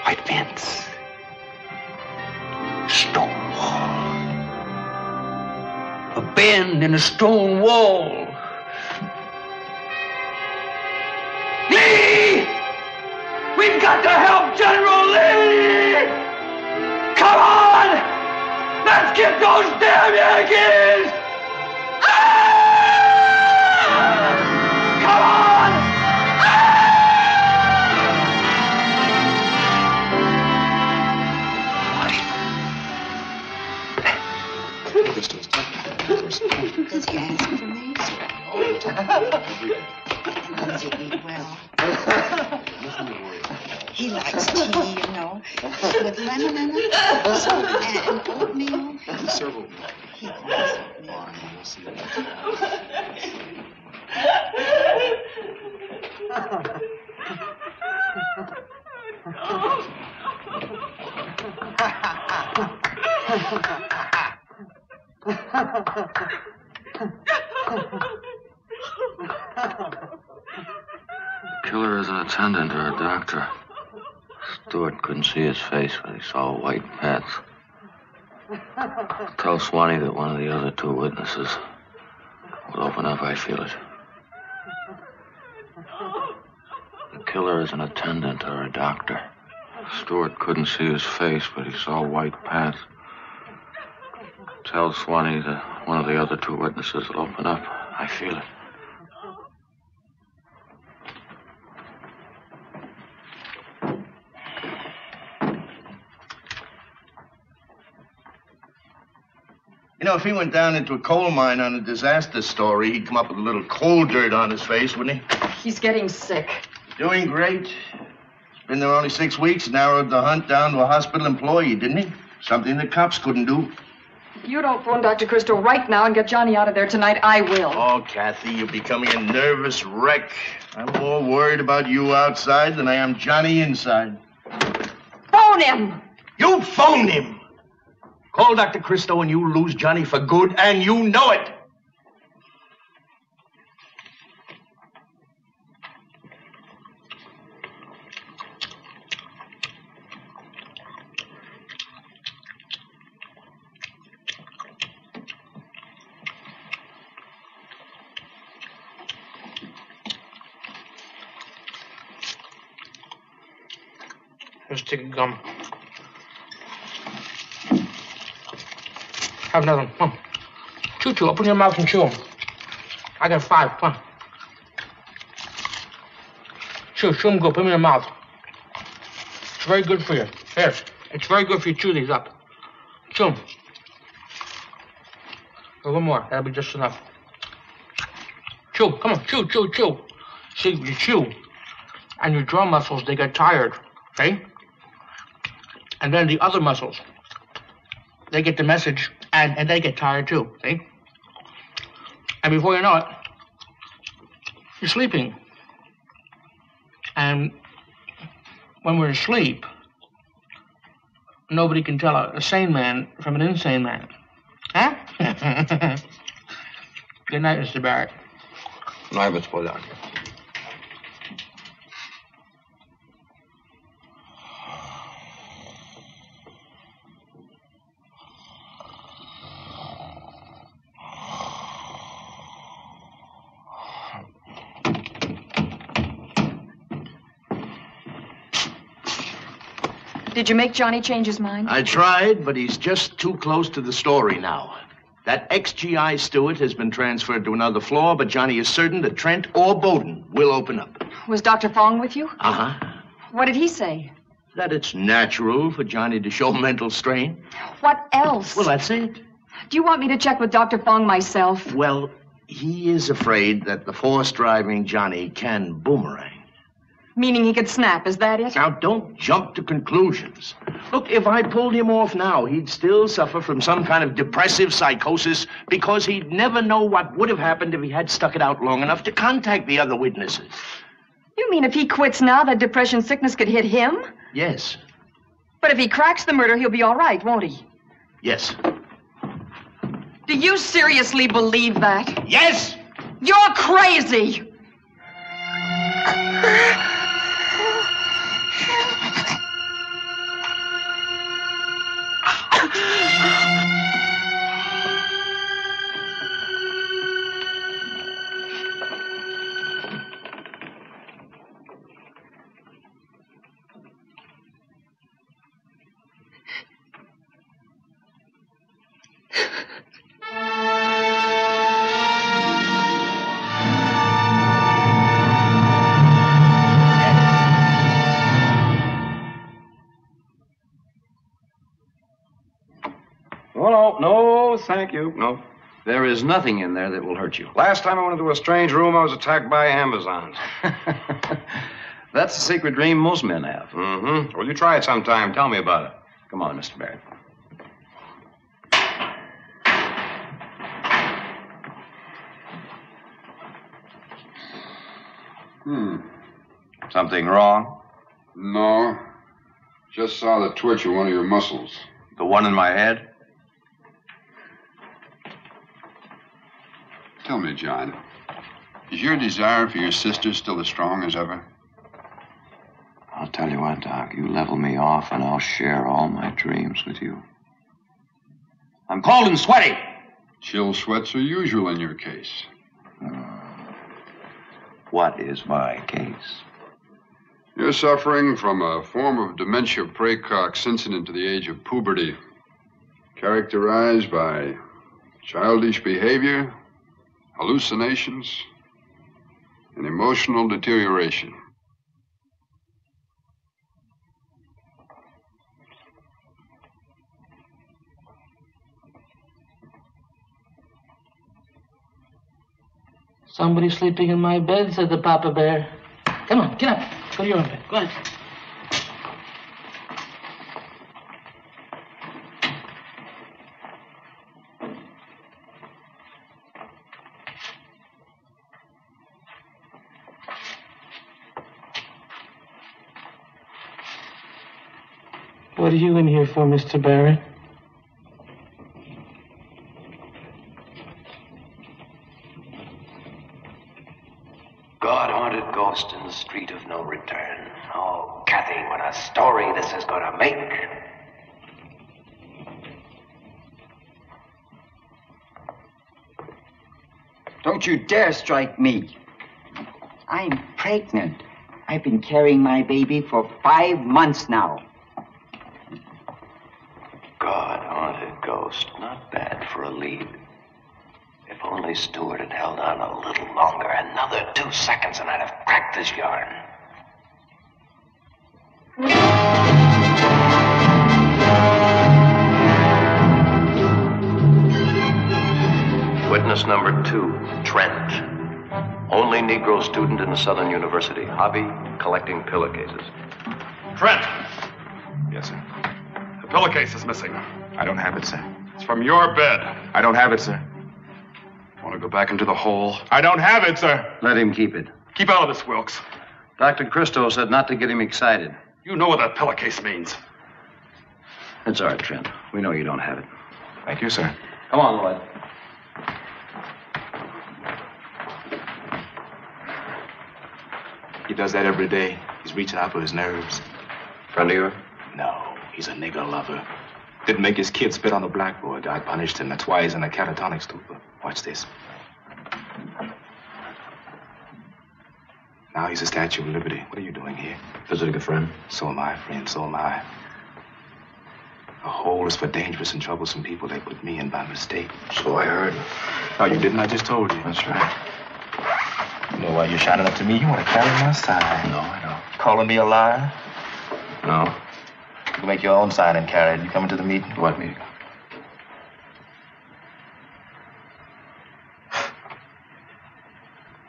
White pants. Stone wall. A bend in a stone wall. Lee! We've got to help General Lee! Come on! Let's get those damn Yankees! Come on! Does he ask for me? Does he eat well? He likes tea, you know, with lemon in it, and oatmeal. Several. He likes oatmeal. The killer is an attendant or a doctor. Stewart couldn't see his face, but he saw white pants. Tell Swanee that one of the other two witnesses will open up. I feel it. The killer is an attendant or a doctor. Stewart couldn't see his face, but he saw white pants. Tell Swanee that one of the other two witnesses will open up. I feel it. You know, if he went down into a coal mine on a disaster story, he'd come up with a little coal dirt on his face, wouldn't he? He's getting sick. Doing great. He's been there only 6 weeks, narrowed the hunt down to a hospital employee, didn't he? Something the cops couldn't do. If you don't phone Dr. Christo right now and get Johnny out of there tonight, I will. Oh, Kathy, you're becoming a nervous wreck. I'm more worried about you outside than I am Johnny inside. Phone him! You phone him! Call Dr. Christo and you lose Johnny for good, and you know it! Here's a stick of gum. Have another one. Come on. Chew, chew. Open your mouth and chew them. I got 5. Come on. Chew them good. Put them in your mouth. It's very good for you. Here. It's very good for you to chew these up. Chew them. A little more. That'll be just enough. Chew. Come on. Chew, chew, chew. See, you chew. And your jaw muscles, they get tired. Okay? And then the other muscles, they get the message, and they get tired too, see? And before you know it, you're sleeping. And when we're asleep, nobody can tell a sane man from an insane man. Huh? Good night, Mr. Barrett. Good night, Mr. Pollock. Did you make Johnny change his mind? I tried, but he's just too close to the story now. That ex-GI steward has been transferred to another floor, but Johnny is certain that Trent or Bowden will open up. Was Dr. Fong with you? Uh-huh. What did he say? That it's natural for Johnny to show mental strain. What else? Well, that's it. Do you want me to check with Dr. Fong myself? Well, he is afraid that the force driving Johnny can boomerang. Meaning he could snap, is that it? Now, don't jump to conclusions. Look, if I pulled him off now, he'd still suffer from some kind of depressive psychosis because he'd never know what would have happened if he had stuck it out long enough to contact the other witnesses. You mean if he quits now, that depression sickness could hit him? Yes. But if he cracks the murder, he'll be all right, won't he? Yes. Do you seriously believe that? Yes! You're crazy! No, thank you. No. There is nothing in there that will hurt you. Last time I went into a strange room, I was attacked by Amazons. That's a secret dream most men have. Mm-hmm. Well, you try it sometime. Tell me about it. Come on, Mr. Barrett. Something wrong? No. Just saw the twitch of one of your muscles. The one in my head? Tell me, John, is your desire for your sister still as strong as ever? I'll tell you what, Doc. You level me off, and I'll share all my dreams with you. I'm cold and sweaty. Chill sweats are usual in your case. What is my case? You're suffering from a form of dementia praecox incident to the age of puberty, characterized by childish behavior, hallucinations, and emotional deterioration. Somebody sleeping in my bed, said the Papa Bear. Come on, get up. Go to your own bed. Go ahead. What are you in here for, Mr. Barrett? God-haunted ghost in the street of no return. Oh, Kathy, what a story this is going to make. Don't you dare strike me. I'm pregnant. I've been carrying my baby for 5 months now. God-haunted ghost. Not bad for a lead. If only Stewart had held on a little longer. Another 2 seconds and I'd have cracked this yarn. Witness number 2, Trent. Only Negro student in the Southern University. Hobby, collecting pillowcases. Trent! Yes, sir. The pillowcase is missing. I don't have it, sir. It's from your bed. I don't have it, sir. Want to go back into the hole? I don't have it, sir. Let him keep it. Keep out of this, Wilkes. Dr. Christo said not to get him excited. You know what that pillowcase means. It's all right, Trent. We know you don't have it. Thank you, sir. Come on, Lloyd. He does that every day. He's reaching out for his nerves. Friend of yours? No, he's a nigger lover. Didn't make his kid spit on the blackboard. God punished him. That's why he's in a catatonic stupor. Watch this. Now he's a Statue of Liberty. What are you doing here? Visiting a friend. So am I, friend. So am I. The hole is for dangerous and troublesome people. They put me in by mistake. So I heard. Oh, you didn't? I just told you. That's right. You know why you're shining up to me? You want to carry my sign. No, I don't. Calling me a liar? No. You can make your own sign and carry it. You coming to the meeting? What meeting?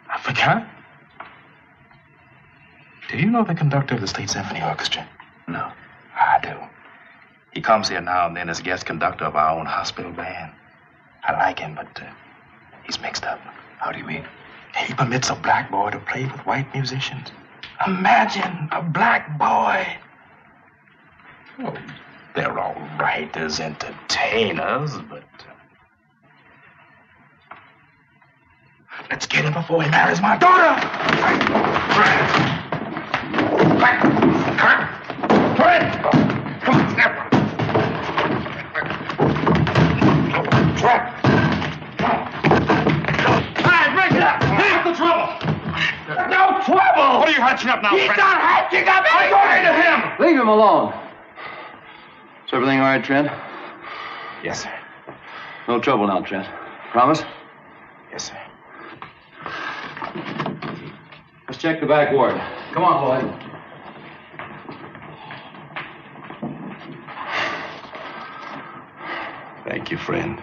I forgot. Do you know the conductor of the State Symphony Orchestra? No. I do. He comes here now and then as guest conductor of our own hospital band. I like him, but he's mixed up. How do you mean? He permits a black boy to play with white musicians. Imagine a black boy. Oh, they're all right as entertainers, but... let's get him before he marries my daughter! Fred! Come on, snap! Hey, break it up! Here's the trouble! No trouble! What are you hatching up now, He's Fred? not hatching up anything to him! Leave him alone. Is everything all right, Trent? Yes, sir. No trouble now, Trent. Promise? Yes, sir. Let's check the back ward. Come on, Lloyd. Thank you, friend.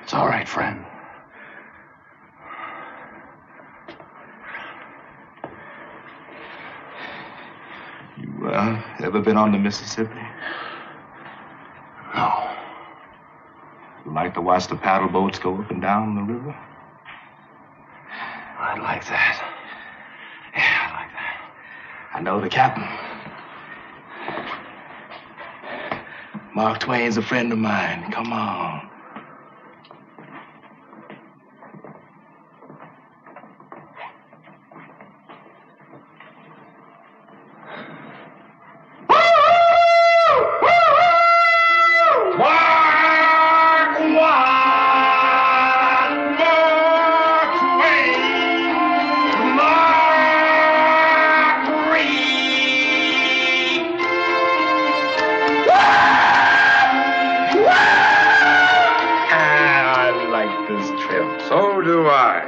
It's all right, friend. You, ever been on the Mississippi? No. You like to watch the paddle boats go up and down the river? I'd like that. Yeah, I like that. I know the captain. Mark Twain's a friend of mine. Come on. So do I.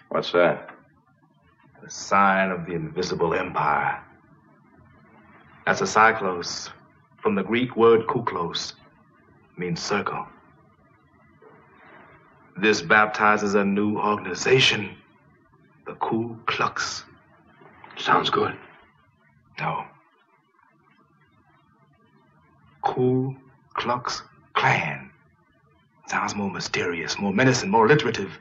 What's that? The sign of the invisible empire. That's a cyclos, from the Greek word kuklos, means circle. This baptizes a new organization, the Ku Klux. Sounds good. No. Ku Klux Klan. Sounds more mysterious, more menacing, more alliterative.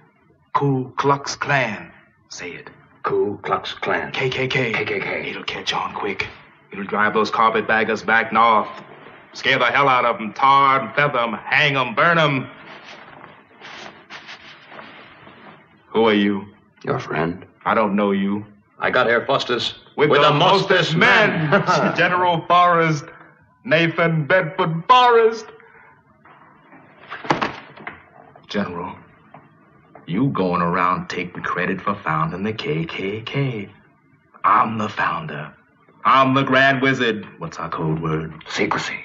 Ku Klux Klan. Say it. Ku Klux Klan. KKK. KKK. It'll catch on quick. It'll drive those carpetbaggers back north. Scare the hell out of them, tar and feather them, hang them, burn them. Who are you? Your friend. I don't know you. I got here, Fustus, with the mostest men. General Forrest, Nathan Bedford Forrest. General, you going around taking credit for founding the KKK. I'm the founder. I'm the Grand Wizard. What's our code word? Secrecy.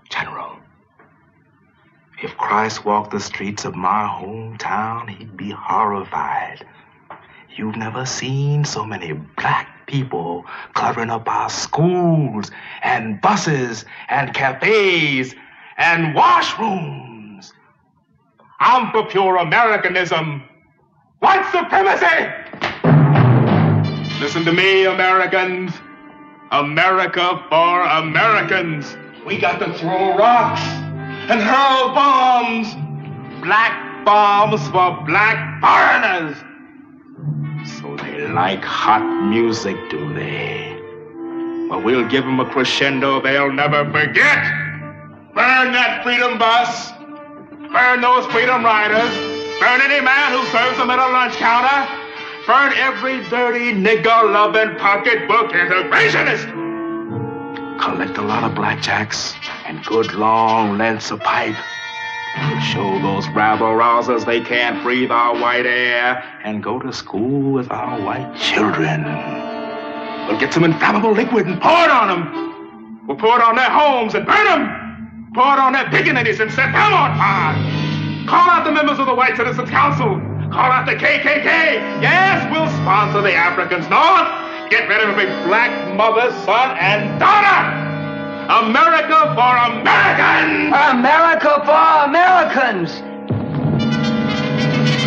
General, if Christ walked the streets of my hometown, he'd be horrified. You've never seen so many black people cluttering up our schools and buses and cafes and washrooms. I'm for pure Americanism. White supremacy! Listen to me, Americans. America for Americans. We got to throw rocks and hurl bombs. Black bombs for black foreigners. So they like hot music, do they? Well, we'll give them a crescendo they'll never forget. Burn that freedom bus. Burn those freedom riders. Burn any man who serves them at a lunch counter. Burn every dirty, nigger-loving, pocketbook integrationist. collect a lot of blackjacks and good long lengths of pipe. We'll show those rabble-rousers they can't breathe our white air and go to school with our white children. We'll get some inflammable liquid and pour it on them. We'll pour it on their homes and burn them. Pour it on their pickaninnies and set them on fire. Call out the members of the White Citizens Council. Call out the KKK. Yes, we'll sponsor the Africans North. Get rid of every black mother, son, and daughter. America for Americans! America for Americans!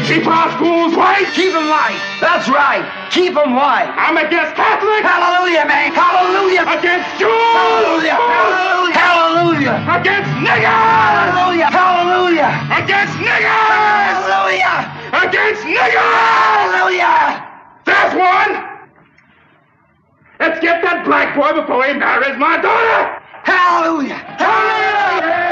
Keep our schools white! Keep them white! That's right! Keep them white! I'm against Catholics! Hallelujah, man! Hallelujah! Against Jews! Hallelujah! Hallelujah! Hallelujah! Against niggers! Hallelujah! Hallelujah! Against niggers! Hallelujah! Against niggers! Hallelujah! There's one! Let's get that black boy before he marries my daughter! Hallelujah! Hallelujah!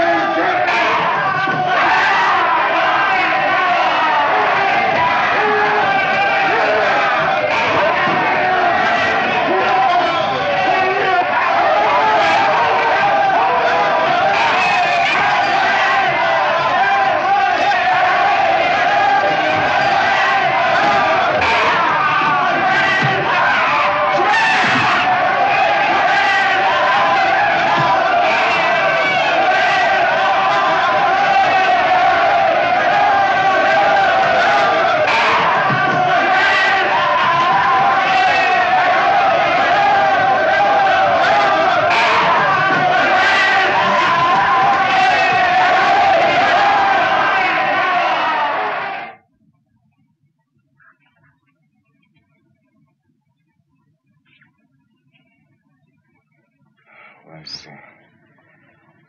Let's see.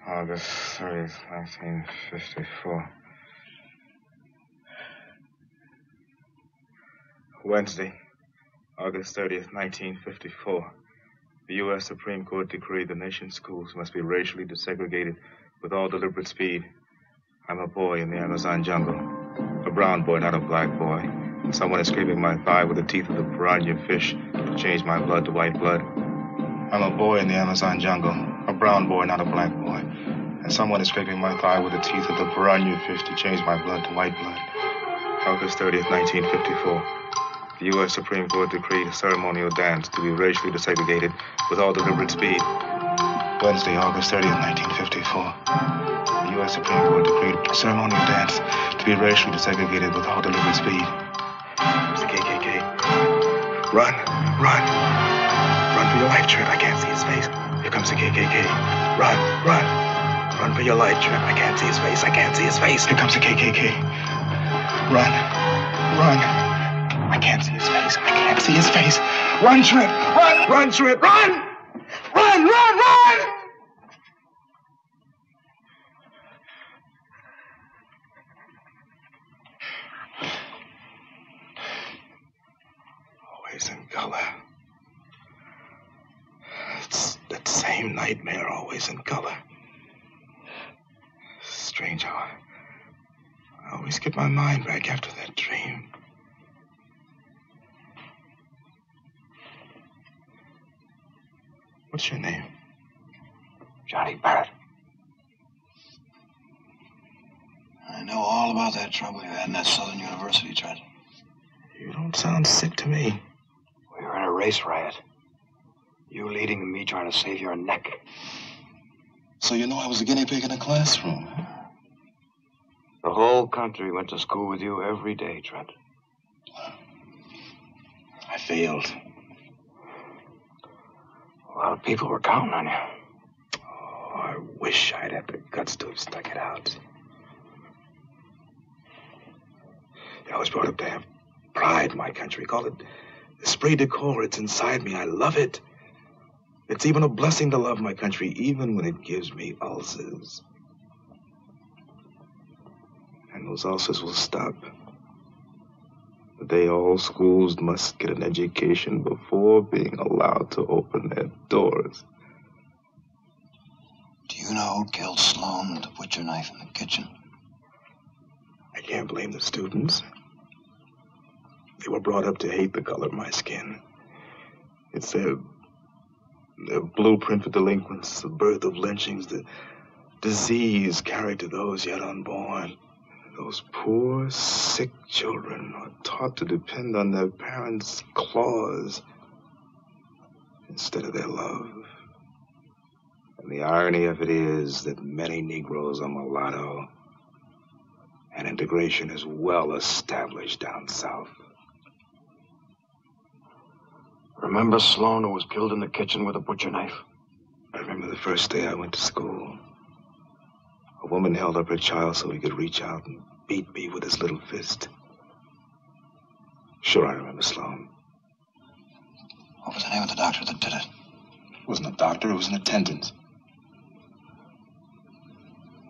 August 30th, 1954. Wednesday, August 30th, 1954. The U.S. Supreme Court decreed the nation's schools must be racially desegregated with all deliberate speed. I'm a boy in the Amazon jungle. A brown boy, not a black boy. And someone is scraping my thigh with the teeth of the piranha fish to change my blood to white blood. I'm a boy in the Amazon jungle. A brown boy, not a black boy. And someone is scraping my thigh with the teeth of the piranha fish to change my blood to white blood. August 30th, 1954. The U.S. Supreme Court decreed a ceremonial dance to be racially desegregated with all deliberate speed. Wednesday, August 30th, 1954. The U.S. Supreme Court decreed a ceremonial dance to be racially desegregated with all deliberate speed. It's the KKK. Run, run. Run for your life, Trent. I can't see his face. Here comes the KKK. Run, run. Run for your life, Trent. I can't see his face. I can't see his face. Here comes the KKK. Run, run. I can't see his face. I can't see his face. Run, Trent. Run, run, Trent. Run! Run, run, run! Always in color. It's that same nightmare, always in color. Strange how I always get my mind back after that dream. What's your name? Johnny Bárετ. I know all about that trouble you had in that Southern University, Trent. You don't sound sick to me. We were in a race riot. You leading and me trying to save your neck. So you know I was a guinea pig in a classroom, huh? The whole country went to school with you every day, Trent. I failed. A lot of people were counting on you. Oh, I wish I'd had the guts to have stuck it out. I was brought up to have pride in my country. Call it esprit de corps. It's inside me. I love it. It's even a blessing to love my country, even when it gives me ulcers. And those ulcers will stop the day all schools must get an education before being allowed to open their doors. Do you know who killed Sloan with the butcher knife in the kitchen? I can't blame the students. They were brought up to hate the color of my skin. It's their Their blueprint for delinquents, the birth of lynchings, the disease carried to those yet unborn. Those poor, sick children are taught to depend on their parents' claws instead of their love. And the irony of it is that many Negroes are mulatto, and integration is well established down south. Remember Sloan, who was killed in the kitchen with a butcher knife? I remember the first day I went to school. A woman held up her child so he could reach out and beat me with his little fist. Sure, I remember Sloan. What was the name of the doctor that did it? It wasn't a doctor, it was an attendant.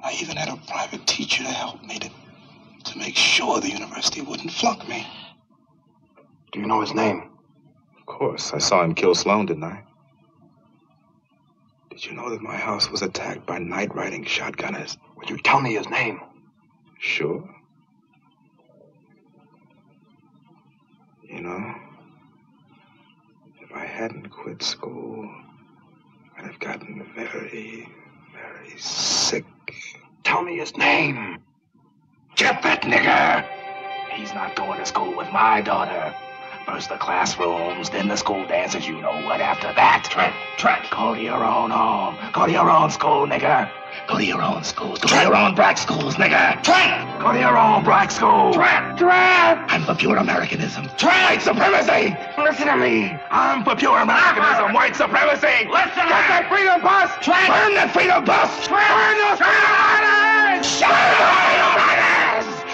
I even had a private teacher to help me to make sure the university wouldn't flunk me. Do you know his name? Of course. I saw him kill Sloan, didn't I? Did you know that my house was attacked by night-riding shotgunners? Would you tell me his name? Sure. You know, if I hadn't quit school, I'd have gotten very, very sick. Tell me his name. Get that nigger! He's not going to school with my daughter. First the classrooms, then the school dances, you know what after that. Trent, go to your own home. Go to your own school, nigger. Go to your own schools. Go to your own black schools, nigger. Trent! Go to your own black school. Trent! I'm for pure Americanism. White supremacy! Listen to me. I'm for pure Americanism. White supremacy! Listen! Get that freedom bus! Trent! Burn that freedom bus! Trent! Burn those freedom riders! Shut up!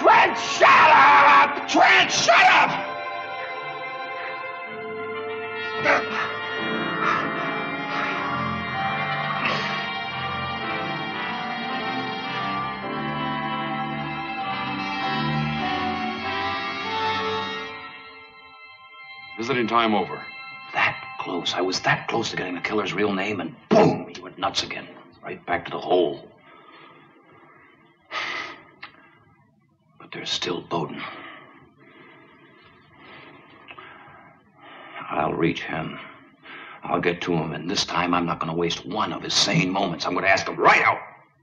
Trent, shut up! Trent, shut up! Visiting time over. That close. I was that close to getting the killer's real name, and boom, he went nuts again. Right back to the hole. But there's still Bowden. I'll reach him. I'll get to him, and this time I'm not going to waste one of his sane moments. I'm going to ask him right out,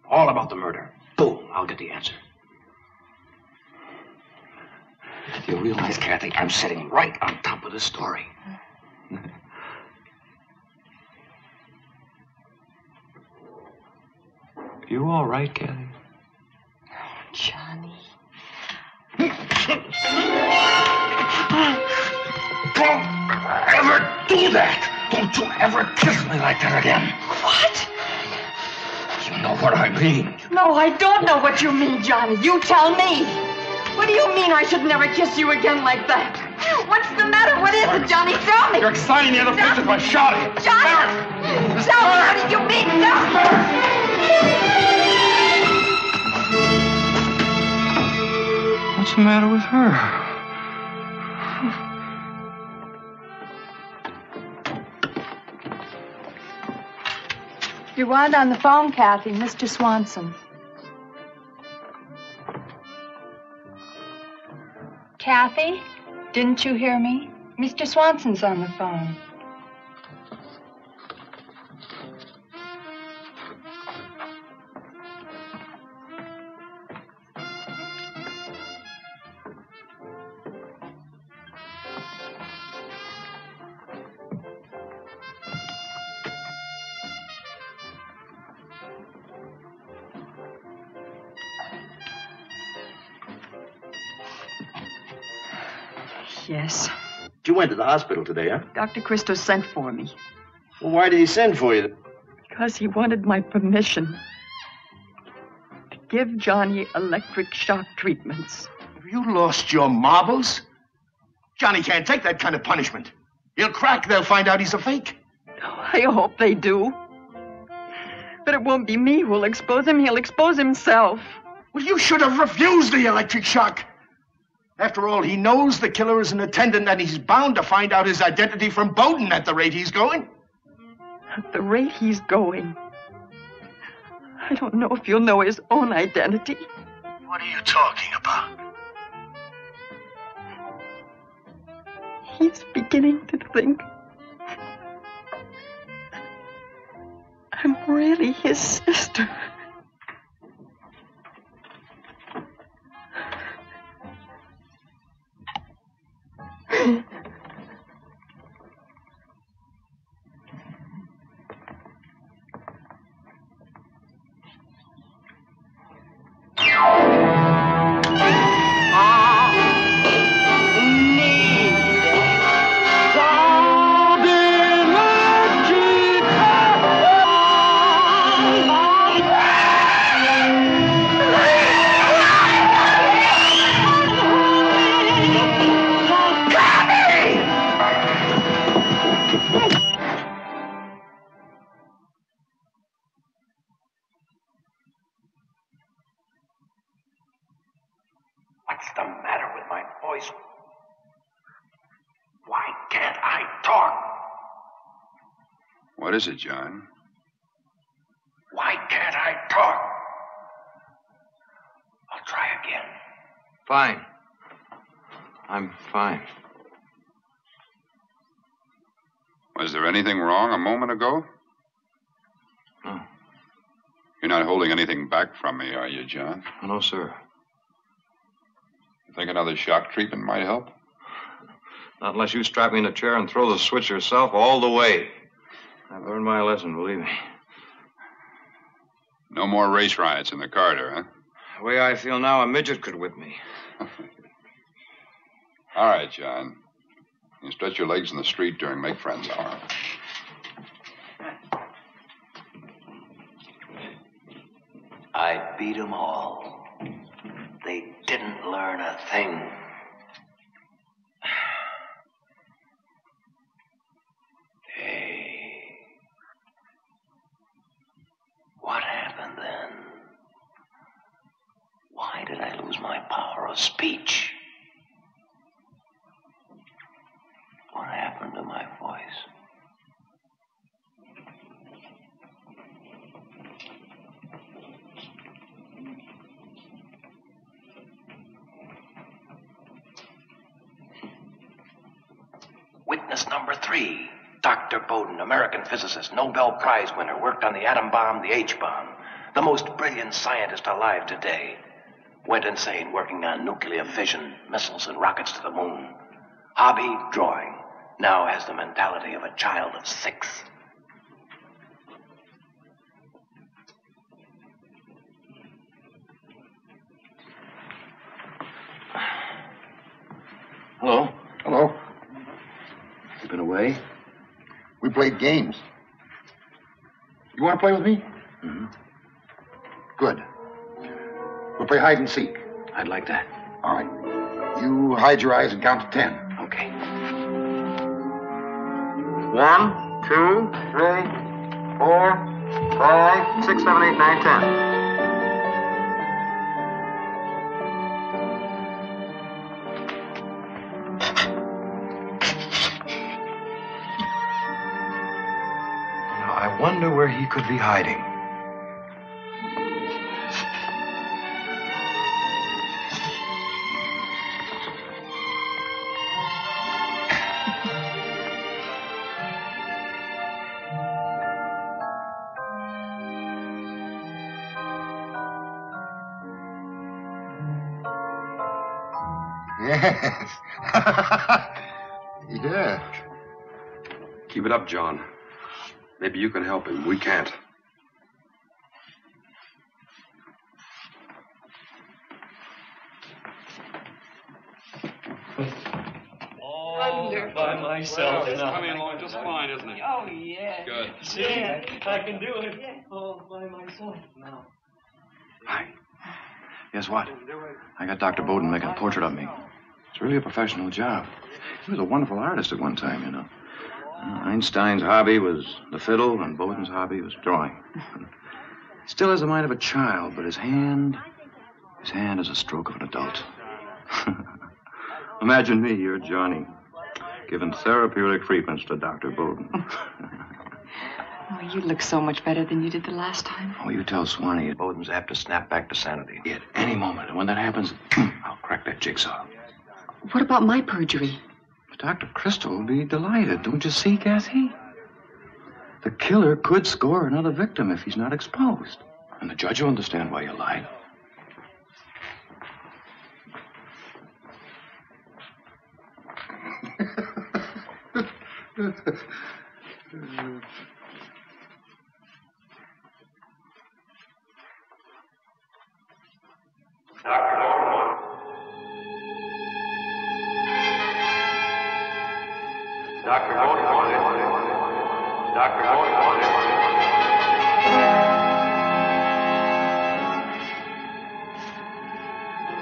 all about the murder. Boom, I'll get the answer. You realize, Kathy, I'm sitting right on top of this story. You all right, Kathy? Johnny. Don't ever do that! Don't you ever kiss me like that again! What? You know what I mean. No, I don't know what you mean, Johnny. You tell me. What do you mean I should never kiss you again like that? What's the matter? What is it, Johnny? Tell me. You're exciting the other pictures by shouting. Johnny! Tell me, what did you mean? Tell me. What's the matter with her? You want on the phone, Kathy, Mr. Swanson. Kathy, didn't you hear me? Mr. Swanson's on the phone. Yes. You went to the hospital today, huh? Dr. Christo sent for me. Well, why did he send for you? Because he wanted my permission to give Johnny electric shock treatments. Have you lost your marbles? Johnny can't take that kind of punishment. He'll crack. They'll find out he's a fake. I hope they do. But it won't be me who'll expose him. He'll expose himself. Well, you should have refused the electric shock. After all, he knows the killer is an attendant, and he's bound to find out his identity from Bowden at the rate he's going. At the rate he's going, I don't know if he'll know his own identity. What are you talking about? He's beginning to think really his sister. What's the matter with my voice? Why can't I talk? What is it, John? Why can't I talk? I'll try again. Fine. I'm fine. Was there anything wrong a moment ago? No. You're not holding anything back from me, are you, John? No, sir. You think another shock treatment might help? Not unless you strap me in a chair and throw the switch yourself all the way. I've learned my lesson, believe me. No more race riots in the corridor, huh? The way I feel now, a midget could whip me. All right, John. You stretch your legs in the street during Make Friends hour. I beat them all. They didn't learn a thing. Hey. What happened then? Why did I lose my power of speech? What happened to my voice? Witness number 3, Dr. Bowden, American physicist, Nobel Prize winner, worked on the atom bomb, the H-bomb, the most brilliant scientist alive today. Went insane working on nuclear fission, missiles, and rockets to the moon. Hobby, drawing. Now has the mentality of a child of 6. Hello? Hello. You been away? We played games. You want to play with me? Mm-hmm. Good. We'll play hide and seek. I'd like that. All right. You hide your eyes and count to 10. Okay. 1, 2, 3, 4, 5, 6, 7, 8, 9, 10. I wonder where he could be hiding. Yes. Yeah. Keep it up, John. Maybe you can help him. We can't. All by myself Well, it's now. coming along just fine, isn't it? Oh, yeah. Good. See, I can do it all by myself now. Hi. Guess what? I got Dr. Bowden making a portrait of me. It's really a professional job. He was a wonderful artist at one time, you know. Einstein's hobby was the fiddle, and Bowden's hobby was drawing. Still has the mind of a child, but his hand is a stroke of an adult. Imagine me, you're Johnny, giving therapeutic treatments to Dr. Bowden. Oh, you look so much better than you did the last time. Oh, you tell Swanee Bowden's apt to snap back to sanity at any moment. And when that happens, I'll crack that jigsaw. What about my perjury? Dr. Crystal will be delighted. Don't you see, Kathy? The killer could score another victim if he's not exposed. And the judge will understand why you lied.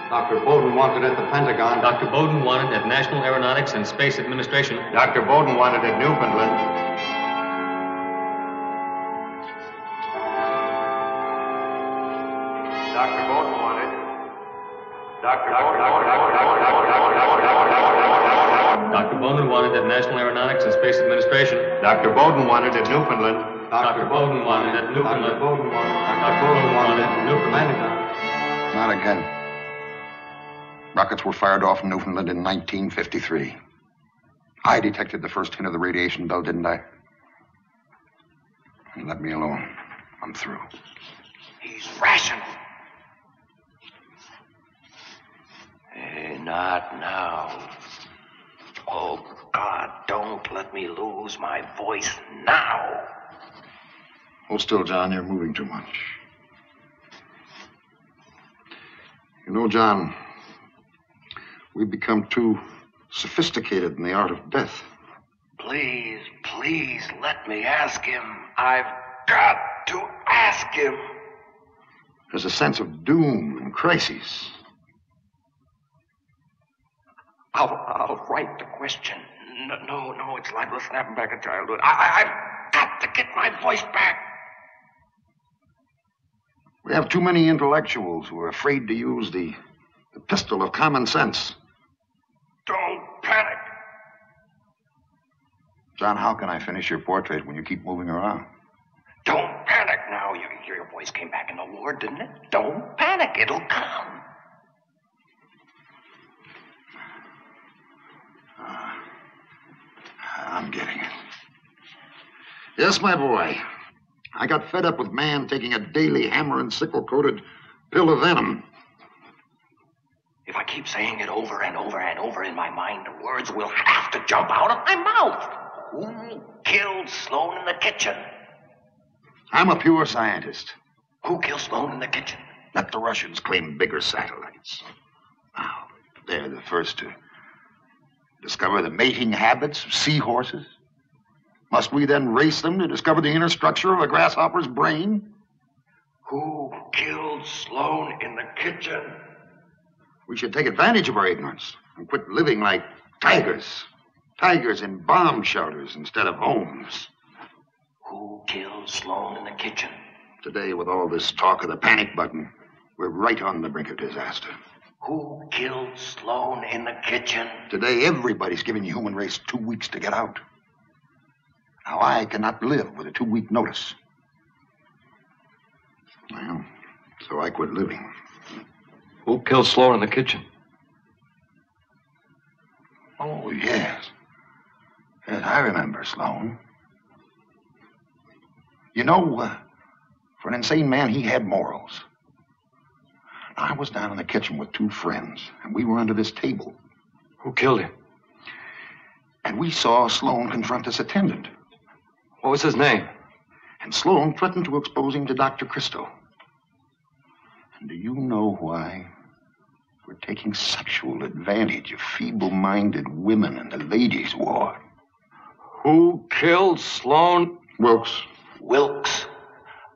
Dr. Bowden wanted at the Pentagon. Dr. Bowden wanted at National Aeronautics and Space Administration. Dr. Bowden wanted at Newfoundland. Dr. Bowden wanted. Dr. Bowden wanted at National Aeronautics and Space Administration. Dr. Bowden wanted at Newfoundland. Dr. Bowden wanted at Newfoundland. Dr. Bowden wanted at Newfoundland. Not again. Rockets were fired off in Newfoundland in 1953. I detected the first hint of the radiation belt, didn't I? And let me alone. I'm through. He's rational. Hey, not now. Oh, God, don't let me lose my voice now. Hold still, John. You're moving too much. You know, John, we've become too sophisticated in the art of death. Please, please let me ask him. I've got to ask him. There's a sense of doom and crisis. I'll write the question. No, it's like we're snapping back in childhood. I've got to get my voice back. We have too many intellectuals who are afraid to use the pistol of common sense. Don't panic. John, how can I finish your portrait when you keep moving around? Don't panic now. Your voice came back in the ward, didn't it? Don't panic. It'll come. I'm getting it. Yes, my boy. I got fed up with man taking a daily hammer and sickle-coated pill of venom. If I keep saying it over and over and over in my mind, the words will have to jump out of my mouth. Who killed Sloan in the kitchen? I'm a pure scientist. Who killed Sloan in the kitchen? Let the Russians claim bigger satellites. Now, they're the first to discover the mating habits of seahorses. Must we then race them to discover the inner structure of a grasshopper's brain? Who killed Sloan in the kitchen? We should take advantage of our ignorance and quit living like tigers. Tigers in bomb shelters instead of homes. Who killed Sloan in the kitchen? Today, with all this talk of the panic button, we're right on the brink of disaster. Who killed Sloan in the kitchen? Today, everybody's giving the human race 2 weeks to get out. Now, I cannot live with a 2-week notice. Well, so I quit living. Who killed Sloan in the kitchen? Oh, yes. Yes, I remember Sloan. You know, for an insane man, he had morals. I was down in the kitchen with 2 friends, and we were under this table. Who killed him? And we saw Sloan confront this attendant. What was his name? And Sloan threatened to expose him to Dr. Christo. And do you know why? We're taking sexual advantage of feeble-minded women in the ladies' ward. Who killed Sloan? Wilkes. Wilkes.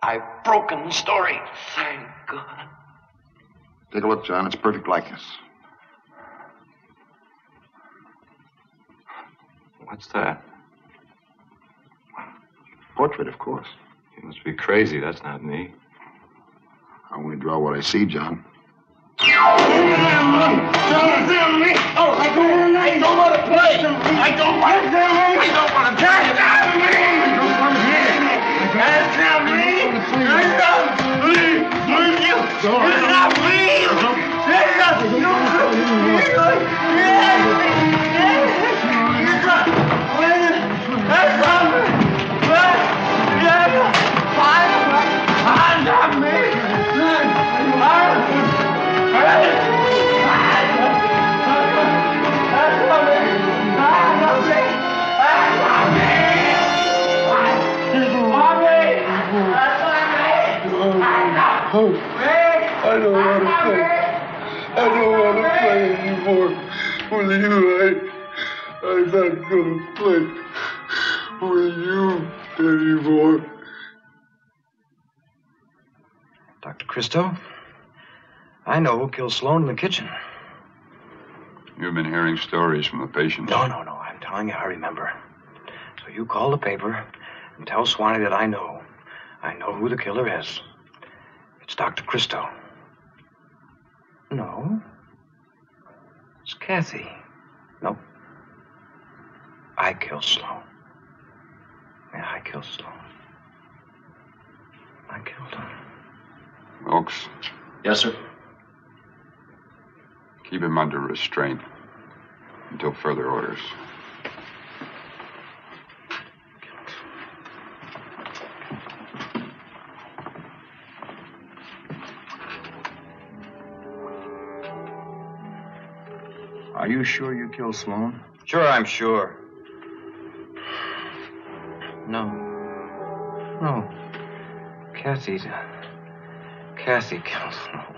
I've broken the story. Thank God. Take a look, John. It's perfect likeness. What's that? Portrait, of course. You must be crazy. That's not me. I only draw what I see, John. Oh, I don't want to play. I don't want to play. I don't want to play. It's not me. It's not me. It's not me. It's not me. No. I don't want to play. I don't want to play anymore with you. I'm not going to play with you anymore. Dr. Christo, I know who killed Sloan in the kitchen. You've been hearing stories from the patients. No. I'm telling you, I remember. So you call the paper and tell Swanee that I know. I know who the killer is. It's Dr. Christo. No. It's Kathy. Nope. I killed Sloan. Yeah, I killed Sloan. I killed him. Wilkes. Yes, sir. Keep him under restraint until further orders. Are you sure you killed Sloan? Sure, I'm sure. No. Kathy killed Sloan.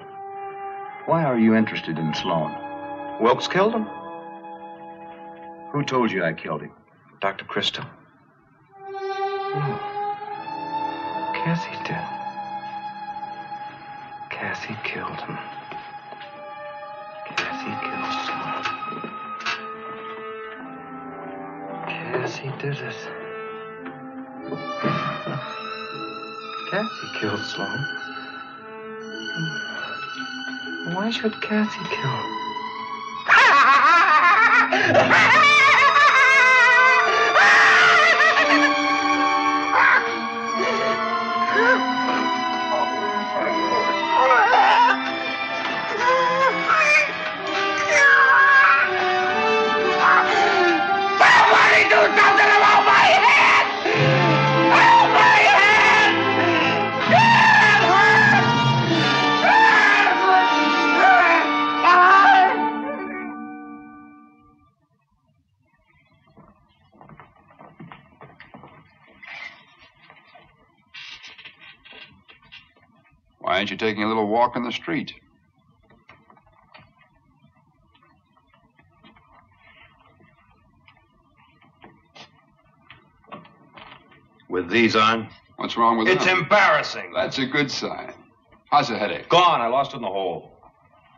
Why are you interested in Sloan? Wilkes killed him? Who told you I killed him? Dr. Christo. No. Kathy did. Kathy killed him. Kathy killed Sloan. Kathy did it. Kathy killed Sloan. Why should Kathy kill him? Somebody do something about my head! Oh, my head! Why aren't you taking a little walk in the street? With these on? What's wrong with It's them? embarrassing. That's a good sign. How's the headache? Gone. I lost it in the hole.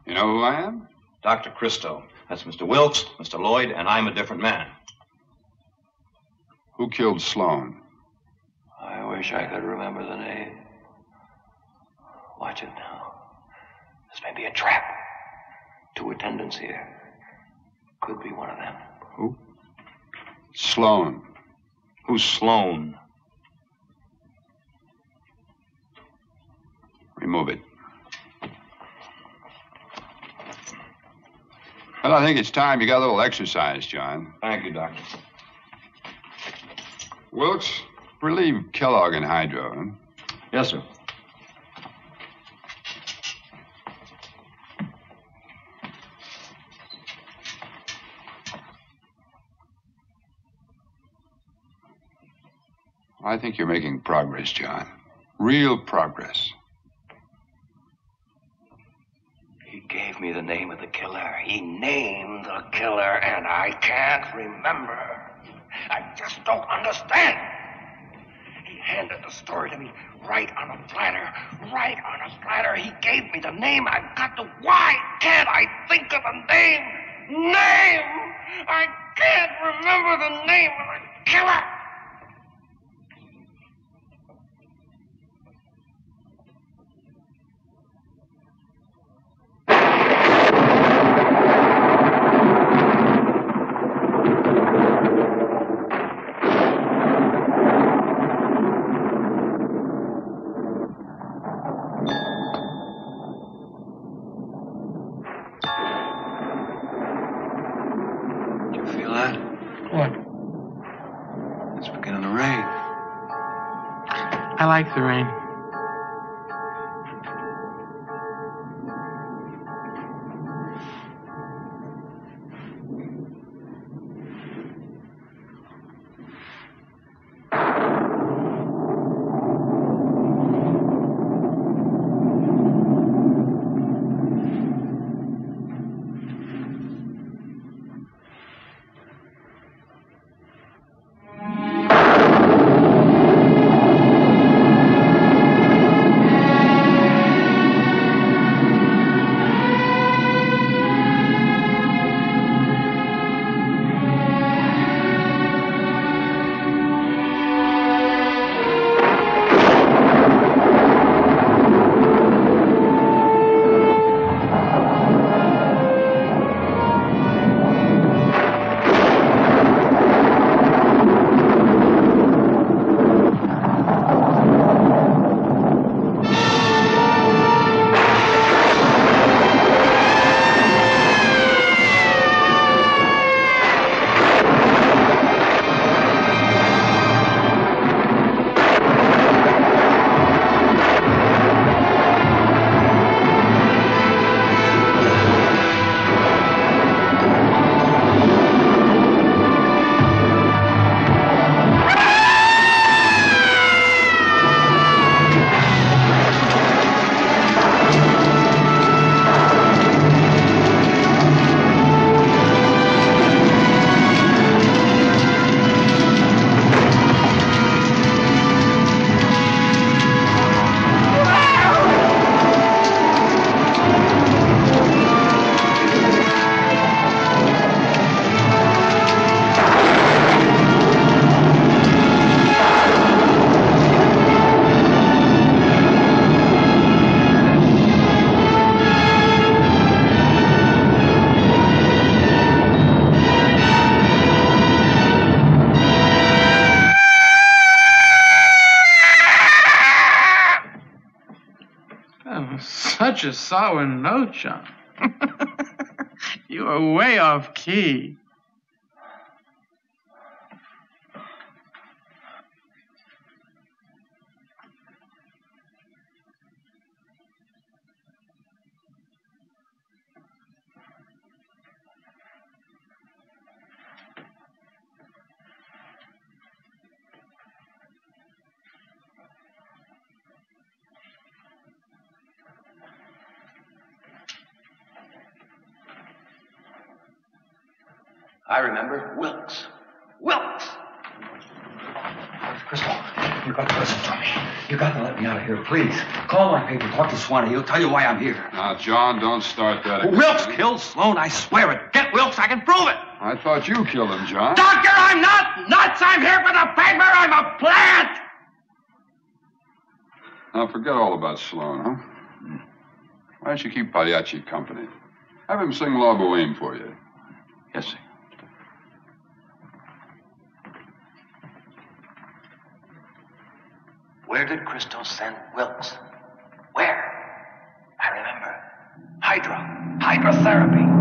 You know who I am? Dr. Christo. That's Mr. Wilkes, Mr. Lloyd, and I'm a different man. Who killed Sloan? I wish I could remember the name. Watch it now. This may be a trap. 2 attendants here. Could be one of them. Who? Sloan. Who's Sloan? Remove it. Well, I think it's time you got a little exercise, John. Thank you, Doctor. Wilkes, relieve Kellogg and Hydro. Huh? Yes, sir. I think you're making progress, John. Real progress. He gave me the name of the killer. He named the killer, and I can't remember. I just don't understand. He handed the story to me right on a platter. Right on a platter. He gave me the name. I've got to... Why can't I think of the name? Name! I can't remember the name of the killer. I like the rain. a sour note, John. You are way off key. I remember Wilkes. Wilkes! Crystal, you got to listen to me. You got to let me out of here, please. Call my paper, talk to Swanee. He'll tell you why I'm here. Now, John, don't start that again. Wilkes killed Sloan, I swear it. Get Wilkes, I can prove it. I thought you killed him, John. Doctor, I'm not nuts. I'm here for the paper. I'm a plant. Now, forget all about Sloan, huh? Why don't you keep Pagliacci company? Have him sing La Boheme for you. Yes, sir. Where did Christo send Wilkes? Where? I remember. Hydrotherapy.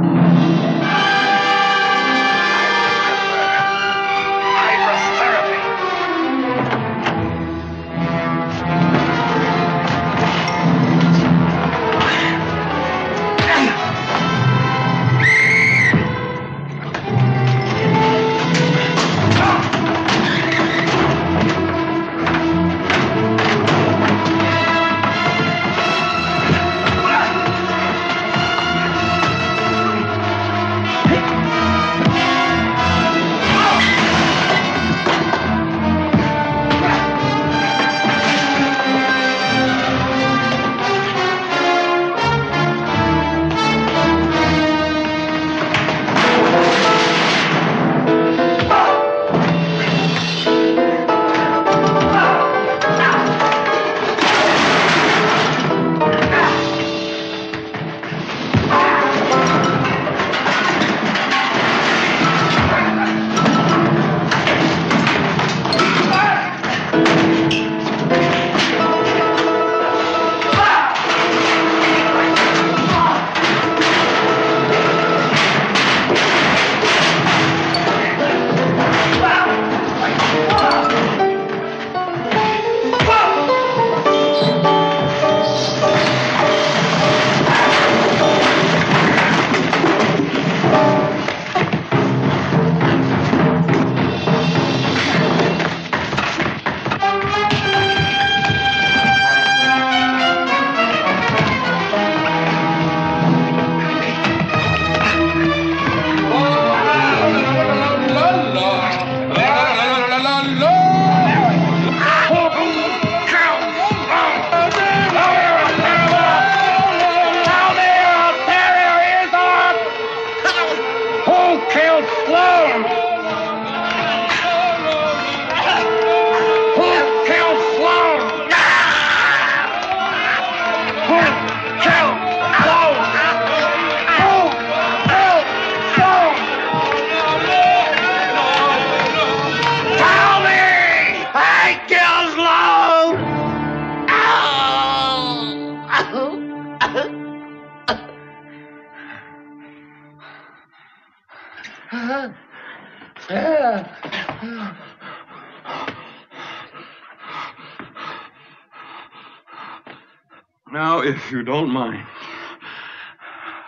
Now, if you don't mind,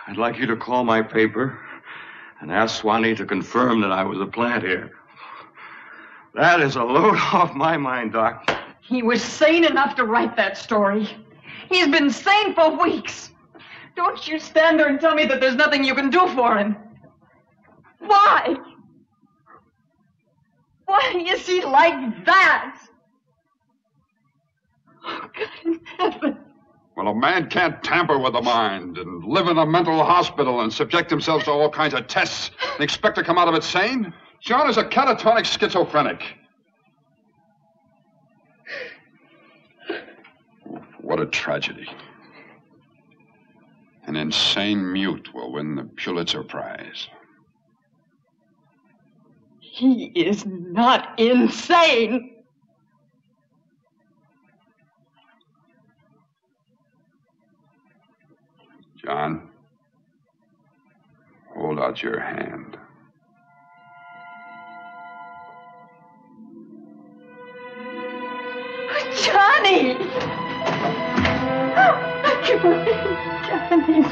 I'd like you to call my paper and ask Swanee to confirm that I was a plant here. That is a load off my mind, Doc. He was sane enough to write that story. He's been sane for weeks. Don't you stand there and tell me that there's nothing you can do for him. Why? Why is he like that? Oh, God in heaven. Well, a man can't tamper with the mind and live in a mental hospital and subject himself to all kinds of tests and expect to come out of it sane. John is a catatonic schizophrenic. What a tragedy. An insane mute will win the Pulitzer Prize. He is not insane. John, hold out your hand. Johnny! Johnny,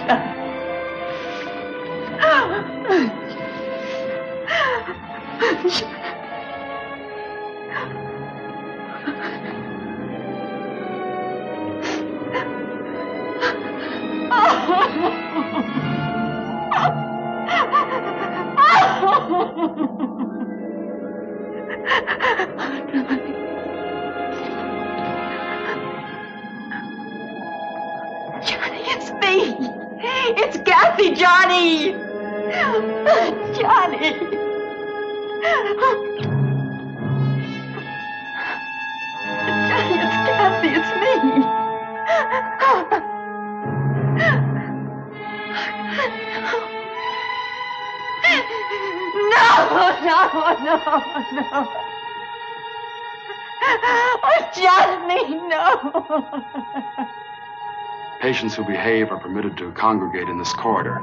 Johnny, it's me. It's Kathy, Johnny. Johnny. Johnny, it's Kathy. It's me. No. Oh, Johnny, no. Patients who behave are permitted to congregate in this corridor.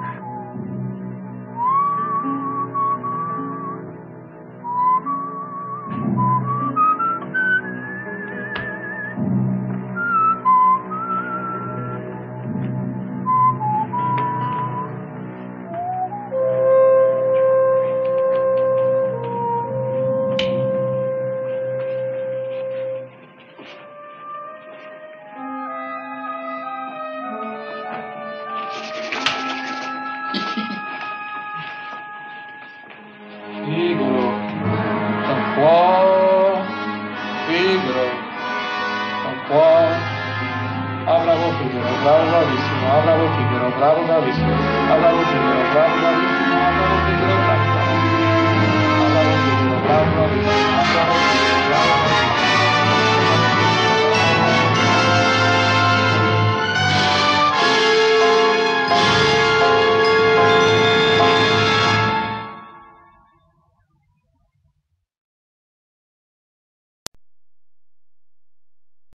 Bravo,